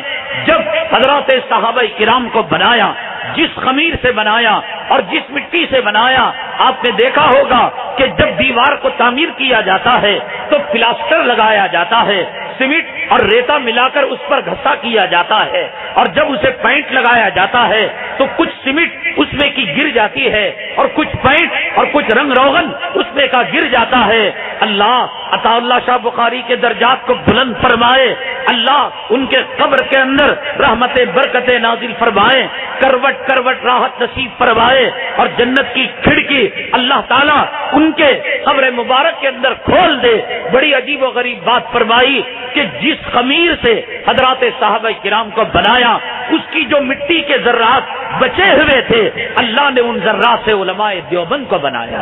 جب حضرات صحابہ کرام کو بنایا، جس خمیر سے بنایا اور جس مٹی سے بنایا، آپ نے دیکھا ہوگا کہ جب دیوار کو تعمیر کیا جاتا ہے تو پلاسٹر لگایا جاتا ہے، سیمنٹ اور ریتا ملا کر اس پر گھسا کیا جاتا ہے، اور جب اسے پینٹ لگایا جاتا ہے تو کچھ سیمنٹ اس میں کی گر جاتی ہے اور کچھ پینٹ اور کچھ رنگ روغن اس میں کا گر جاتا ہے. اللہ عطا اللہ شاہ بخاری کے درجات کو بلند فرمائے، اللہ ان کے قبر کے اندر رحمت برکت نازل فرمائے، کروٹ کروٹ راحت نصیب فرمائے، اور جنت کی کھڑکی اللہ تعالیٰ ان کے قبر مبارک کے اندر کھول دے. بڑی عجیب و غریب بات فرمائی کہ جس خمیر سے حضرات صحابہ کرام کو بنایا اس کی جو مٹی کے ذرات بچے ہوئے تھے اللہ نے ان ذرات سے علماء دیوبند کو بنایا.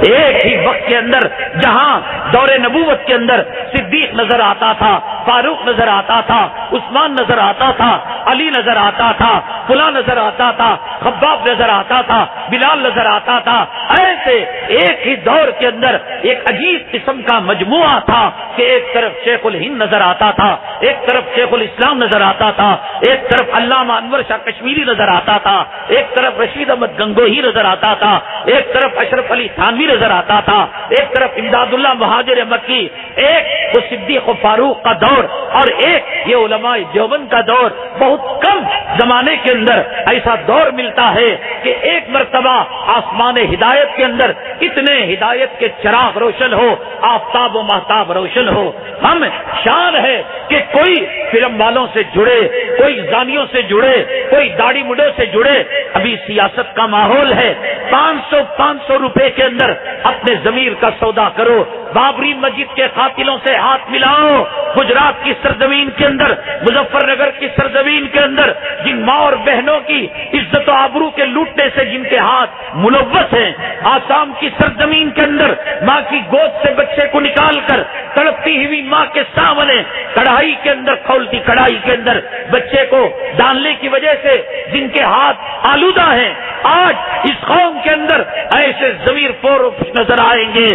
ایک ہی وقت کے اندر جہاں دور نبوت کے اندر صدیق نظر آتا تھا، فاروق نظر آتا تھا، عثمان نظر آتا تھا، علی نظر آتا تھا، فلاں نظر آتا تھا، خباب نظر آتا تھا، بلال نظر آتا تھا، ایسے ایک ہی دور کے اندر ایک عجیب قسم کا مجموعہ تھا کہ ایک طرف شیخ الہند نظر آتا تھا، ایک طرف شیخ الاسلام نظر آتا تھا، ایک طرف علامہ انور شاہ کشمیری نظر آتا تھا، ایک طرف رشید احمد گنگوہی نظر آتا تھا، ایک طرف اشرف علی تھانوی نظر آتا تھا، ایک طرف امداد اللہ مہاجر مکی، ایک وہ صدیق و فاروق کا دور اور ایک یہ علماء دیوبند کا دور. بہت کم زمانے کے اندر ایسا دور ملتا ہے کہ ایک مرتبہ آسمان ہدایت کے اندر اتنے ہدایت کے چراغ روشن ہو، آفتاب و مہتاب روشن ہو. ہم شان ہے کہ کوئی فلم والوں سے جڑے، کوئی زانیوں سے جڑے، کوئی داڑھی مڈوں سے جڑے. ابھی سیاست کا ماحول ہے، 500 روپے کے اندر اپنے ضمیر کا سودا کرو. بابری مسجد کے قاتلوں سے ہاتھ ملاؤ. گجرات کی سرزمین کے اندر، مظفر نگر کی سرزمین کے اندر جن ماں اور بہنوں کی عزت و آبرو کے لوٹنے سے جن کے ہاتھ ملوث ہیں، آسام کی سرزمین کے اندر ماں کی گود سے بچے کو نکال کر تڑپتی ہوئی ماں کے سامنے کڑھائی کے اندر، کھولتی کڑھائی کے اندر بچے کو ڈالنے کی وجہ سے جن کے ہاتھ آلودہ ہیں، آج اس قوم کے اندر ایسے ضمیر فروش نظر آئیں گے،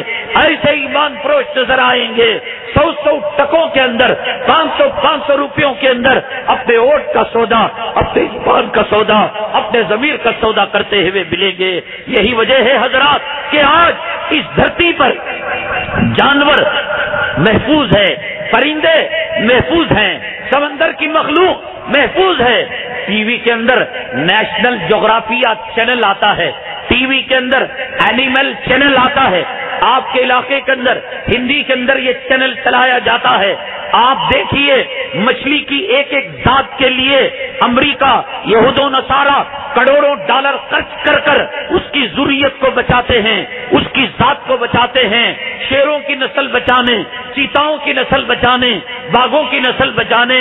ایسے ایمان فروش نظر آئیں گے. 100 ٹکوں کے اندر، 500 روپیوں کے اندر اپنے ووٹ کا سودا، اپنے ایمان کا سودا، اپنے ضمیر کا سودا کرتے ہوئے ملیں گے. یہی وجہ ہے حضرات کہ آج اس دھرتی پر جانور محفوظ ہے، پرندے محفوظ ہیں، سمندر کی مخلوق محفوظ ہے. ٹی وی کے اندر نیشنل جغرافیہ چینل آتا ہے، ٹی وی کے اندر اینیمل چینل آتا ہے، آپ کے علاقے کے اندر ہندی کے اندر یہ چینل چلایا جاتا ہے. آپ دیکھیے مچھلی کی ایک ایک ذات کے لیے امریکہ، یہود و نصارہ کروڑوں ڈالر خرچ کر کر اس کی ذریت کو بچاتے ہیں، اس کی ذات کو بچاتے ہیں. شیروں کی نسل بچانے، چیتاؤں کی نسل بچانے، باغوں کی نسل بچانے،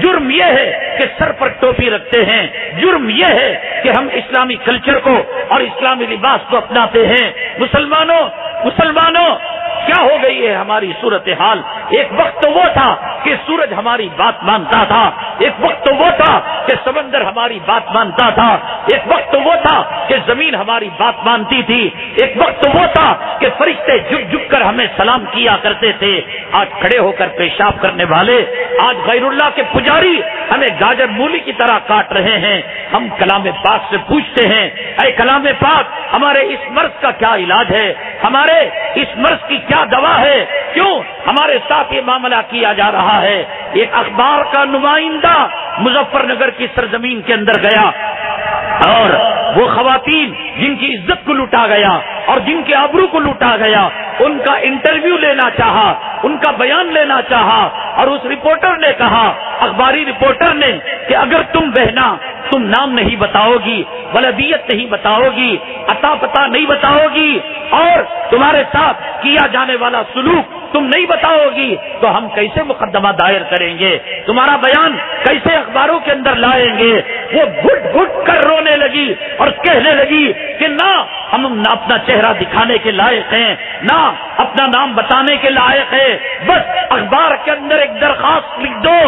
جرم یہ ہے کہ سر پر ٹوپی رکھتے ہیں، جرم یہ ہے کہ ہم اسلامی کلچر کو اور اسلامی لباس کو اپناتے ہیں۔ مسلمانوں کیا ہو گئی ہے ہماری صورتحال؟ ایک وقت تو وہ تھا کہ سورج ہماری بات مانتا تھا، ایک وقت تو وہ تھا کہ سمندر ہماری بات مانتا تھا، ایک وقت تو وہ تھا کہ زمین ہماری بات مانتی تھی، ایک وقت تو وہ تھا کہ فرشتے جھک جھک کر ہمیں سلام کیا کرتے تھے۔ آج کھڑے ہو کر پیشاب کرنے والے، آج غیر اللہ کے پجاری ہمیں گاجر مولی کی طرح کاٹ رہے ہیں۔ ہم کلام پاک سے پوچھتے ہیں، اے کلام پاک، ہمارے اس مرض کا کیا علاج ہے؟ ہمارے اس مرض کی کیا دوا ہے؟ کیوں ہمارے ساتھ یہ معاملہ کیا جا رہا ہے؟ ایک اخبار کا نمائندہ مظفر نگر کی سرزمین کے اندر گیا اور وہ خواتین جن کی عزت کو لوٹا گیا اور جن کے آبرو کو لوٹا گیا، ان کا انٹرویو لینا چاہا، ان کا بیان لینا چاہا، اور اس رپورٹر نے کہا، اخباری رپورٹر نے، کہ اگر تم بہنا تم نام نہیں بتاؤ گی، ولدیت نہیں بتاؤ گی، عطا پتہ نہیں بتاؤ گی، اور تمہارے ساتھ کیا جانے والا سلوک تم نہیں بتاؤ گی، تو ہم کیسے مقدمہ دائر کریں گے؟ تمہارا بیان کیسے اخباروں کے اندر لائیں گے؟ وہ گھٹ گھٹ کر رونے لگی اور کہنے لگی کہ نہ ہم نہ اپنا چہرہ دکھانے کے لائق ہیں، نہ اپنا نام بتانے کے لائق ہے، بس اخبار کے اندر ایک درخواست لکھ دو،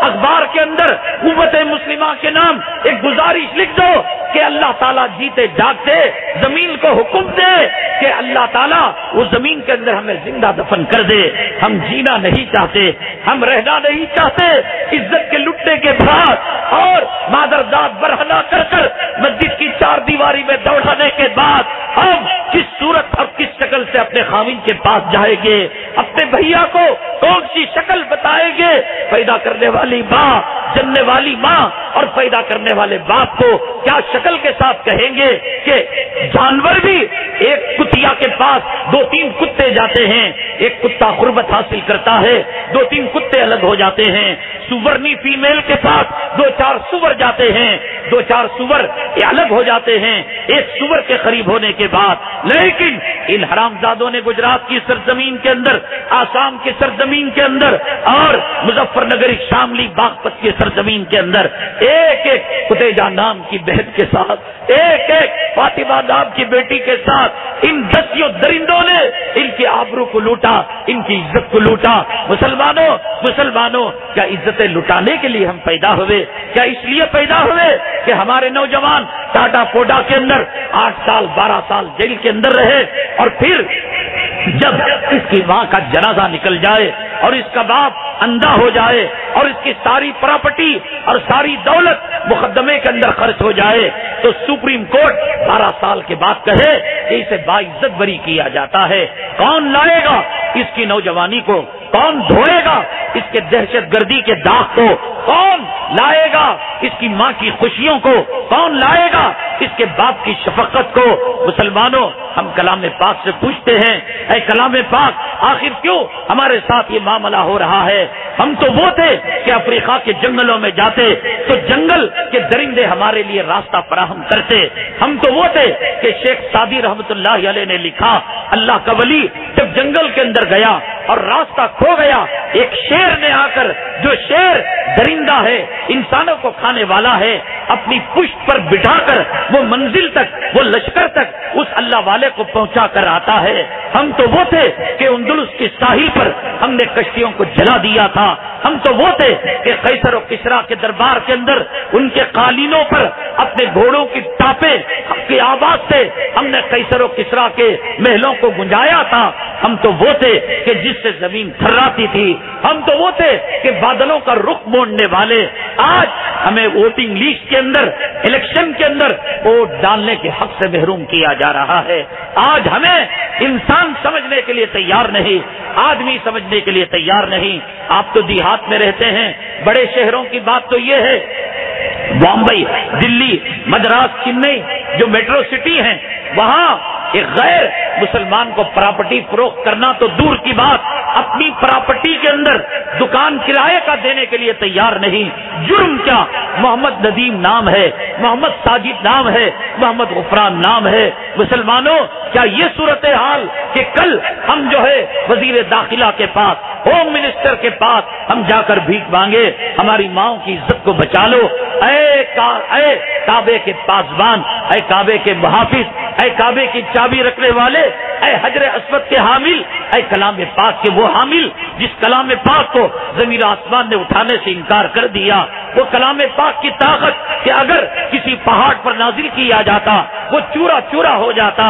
اخبار کے اندر امت مسلمہ کے نام ایک گزارش لکھ دو کہ اللہ تعالیٰ جیتے جاگتے زمین کو حکم دے کہ اللہ تعالیٰ اس زمین کے اندر ہمیں زندہ دفن کر دے۔ ہم جینا نہیں چاہتے، ہم رہنا نہیں چاہتے، عزت کے لٹنے کے بعد اور مادرزاد برہنہ کر کر مسجد کی چار دیواری میں دوڑانے کے بعد ہم کس صورت اور کس شکل سے اپنے خاوند کے پاس جائیں گے؟ اپنے بھیا کو کون سی شکل بتائیں گے؟ پیدا کرنے والی ماں، جننے والی ماں اور پیدا کرنے والے باپ کو کیا شکل کے ساتھ کہیں گے کہ جانور بھی ایک کتیا کے پاس دو تین کتے جاتے ہیں، ایک کتا قربت حاصل کرتا ہے، دو تین کتے الگ ہو جاتے ہیں، سورنی فیمیل کے پاس دو چار سور جاتے ہیں، دو چار سور الگ ہو جاتے ہیں ایک سور کے قریب ہونے کے بعد، لیکن ان حرامزادوں نے گجرات کی سرزمین کے اندر، آسام کی سرزمین کے اندر اور مظفر نگر شاملی باغپت کی سرزمین کے اندر ایک ایک فتیجہ نام کی بہن کے ساتھ، ایک ایک فاطمہ نام کی بیٹی کے ساتھ ان دسیوں درندوں نے ان کی آبرو کو لوٹا، ان کی عزت کو لوٹا۔ مسلمانوں کیا عزتیں لٹانے کے لیے ہم پیدا ہوئے؟ کیا اس لیے پیدا ہوئے کہ ہمارے نوجوان ٹاٹا پوڈا کے اندر 8 سال 12 سال جیل کے اندر رہے، اور پھر جب اس کی ماں کا جنازہ نکل جائے اور اس کا باپ اندھا ہو جائے اور اس کی ساری پراپرٹی اور ساری دولت مقدمے کے اندر خرچ ہو جائے، تو سپریم کورٹ 12 سال کے بعد کہے کہ اسے باعزت بری کیا جاتا ہے؟ کون لائے گا اس کی نوجوانی کو؟ کون دھوئے گا اس کے دہشت گردی کے داغ کو؟ کون لائے گا اس کی ماں کی خوشیوں کو؟ کون لائے گا اس کے باپ کی شفقت کو؟ مسلمانوں، ہم کلام پاک سے پوچھتے ہیں، اے کلام پاک، آخر کیوں ہمارے ساتھ یہ معاملہ ہو رہا ہے؟ ہم تو وہ تھے کہ افریقہ کے جنگلوں میں جاتے تو جنگل کے درندے ہمارے لیے راستہ فراہم کرتے۔ ہم تو وہ تھے کہ شیخ سعدی رحمت اللہ علیہ نے لکھا، اللہ کا ولی جب جنگل کے اندر گیا اور راستہ کھو گیا، ایک شیر نے آ کر، جو شیر درندہ ہے، انسانوں کو کھانے والا ہے، اپنی پشت پر بٹھا کر وہ منزل تک، وہ لشکر تک اس اللہ والے کو پہنچا کر آتا ہے۔ ہم تو وہ تھے کہ اندلس کے ساحل پر ہم نے کشتیوں کو جلا دیا تھا۔ ہم تو وہ تھے کہ قیصر و کسریٰ کے دربار کے اندر ان کے قالینوں پر اپنے گھوڑوں کی ٹاپیں کی آواز سے ہم نے قیصر و کسریٰ کے محلوں کو گنجایا تھا۔ ہم تو وہ تھے کہ جس سے زمین تھراتی تھی۔ ہم تو وہ تھے کہ بادلوں کا رخ موڑنے والے۔ آج ہمیں ووٹنگ لسٹ کے اندر، الیکشن کے اندر ووٹ ڈالنے کے حق سے محروم کیا جا رہا ہے۔ آج ہمیں انسان سمجھنے کے لیے تیار نہیں، آدمی سمجھنے کے لیے تیار نہیں۔ آپ تو دیہات میں رہتے ہیں، بڑے شہروں کی بات تو یہ ہے، بامبئی، دلی، مدراس، چنئی جو میٹرو سٹی ہیں، وہاں ایک غیر مسلمان کو پراپرٹی فروخت کرنا تو دور کی بات، اپنی پراپرٹی کے اندر دکان کرائے کا دینے کے لیے تیار نہیں۔ جرم کیا؟ محمد ندیم نام ہے، محمد ساجد نام ہے، محمد غفران نام ہے۔ مسلمانوں، کیا یہ صورتحال کہ کل ہم جو ہے وزیر داخلہ کے پاس، ہوم منسٹر کے پاس ہم جا کر بھیک مانگے؟ ہماری ماؤں کی عزت کو بچا لو، اے کعبے کے پاسبان، اے کعبے کے محافظ، اے کعبے کی چابی رکھنے والے، اے حجر اسود کے حامل، اے کلام پاک کے وہ حامل جس کلام پاک کو زمین آسمان نے اٹھانے سے انکار کر دیا، وہ کلام پاک کی طاقت کہ اگر کسی پہاڑ پر نازل کیا جاتا وہ چورا چورا ہو جاتا۔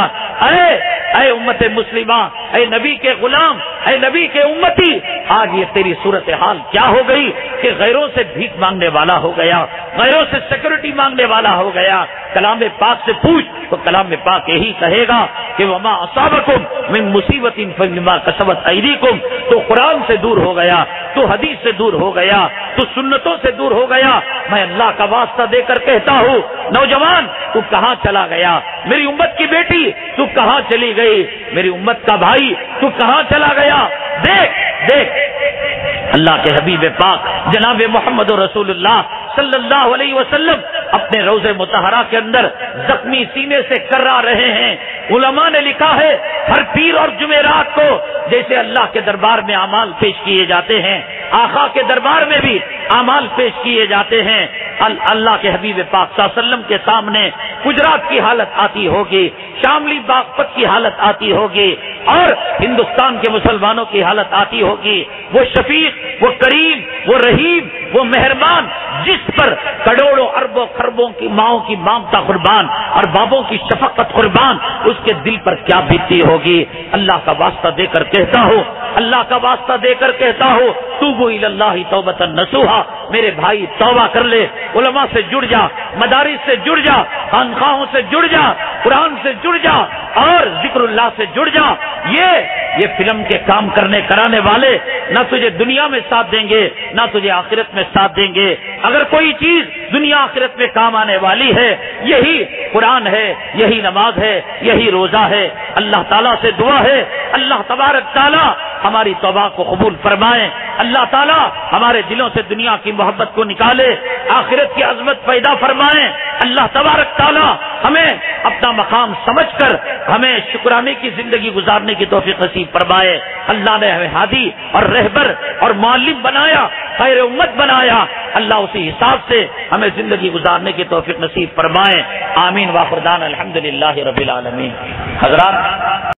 اے امت مسلمہ، اے نبی کے غلام، اے نبی کے امتی، آج یہ تیری صورتحال کیا ہو گئی کہ غیروں سے بھیک مانگنے والا ہو گیا، غیروں سے سیکورٹی مانگنے والا ہو گیا۔ کلام پاک سے پوچھ تو کلام پاک یہی کہے گا کہ وما اصابکم من مصیبت فبما کسبت ایدیکم۔ تو قرآن سے دور ہو گیا، تو حدیث سے دور ہو گیا، تو سنتوں سے دور ہو گیا۔ میں اللہ کا واسطہ دے کر کہتا ہوں، نوجوان تو کہاں چلا گیا؟ میری امت کی بیٹی تو کہاں چلی گئی؟ میری امت کا بھائی تو کہاں چلا گیا؟ دیکھ اللہ کے حبیب پاک جناب محمد رسول اللہ صلی اللہ علیہ وسلم اپنے روضہ مطہرہ کے اندر زخمی سینے سے کرا رہے ہیں۔ علماء نے لکھا ہے ہر پیر اور جمعرات کو جیسے اللہ کے دربار میں اعمال پیش کیے جاتے ہیں، آقا کے دربار میں بھی اعمال پیش کیے جاتے ہیں۔ اللہ کے حبیب پاک صلی اللہ علیہ وسلم کے سامنے گجرات کی حالت آتی ہوگی، شاملی باغپت کی حالت آتی ہوگی، اور ہندوستان کے مسلمانوں کی حالت آتی ہوگی۔ وہ شفیق، وہ کریم، وہ رحیم، وہ مہربان جس پر کروڑوں اربوں خربوں کی ماؤں کی مامتا قربان اور بابوں کی شفقت قربان، اس کے دل پر کیا بیتی ہوگی۔ اللہ کا واسطہ دے کر کہتا ہوں، اللہ کا واسطہ دے کر کہتا ہوں، توبوا الی اللہ توبۃ نصوحا۔ میرے بھائی توبہ کر لے، علماء سے جڑ جا، مدارس سے جڑ جا، خانقاہوں سے جڑ جا، قرآن سے جڑ جا اور ذکر اللہ سے جڑ جا۔ یہ فلم کے کام کرنے کرانے والے نہ تجھے دنیا میں ساتھ دیں گے نہ تجھے آخرت میں ساتھ دیں گے۔ اگر کوئی چیز دنیا آخرت میں کام آنے والی ہے یہی قرآن ہے، یہی نماز ہے، یہی روزہ ہے۔ اللہ تعالیٰ سے دعا ہے اللہ تبارک تعالیٰ ہماری توبہ کو قبول فرمائے، اللہ تعالیٰ ہمارے دلوں سے دنیا کی محبت کو نکالے، آخرت کی عظمت پیدا فرمائے۔ اللہ تبارک تعالیٰ ہمیں اپنا مقام سمجھ کر ہمیں شکرانے کی زندگی گزارنے کی توفیق نصیب فرمائے۔ اللہ نے ہمیں ہادی اور رہبر اور معلم بنایا، خیر امت بنایا، اللہ اسی حساب سے ہمیں زندگی گزارنے کی توفیق نصیب فرمائے۔ آمین۔ وآخر دعوانا الحمدللہ رب العالمین۔ حضرات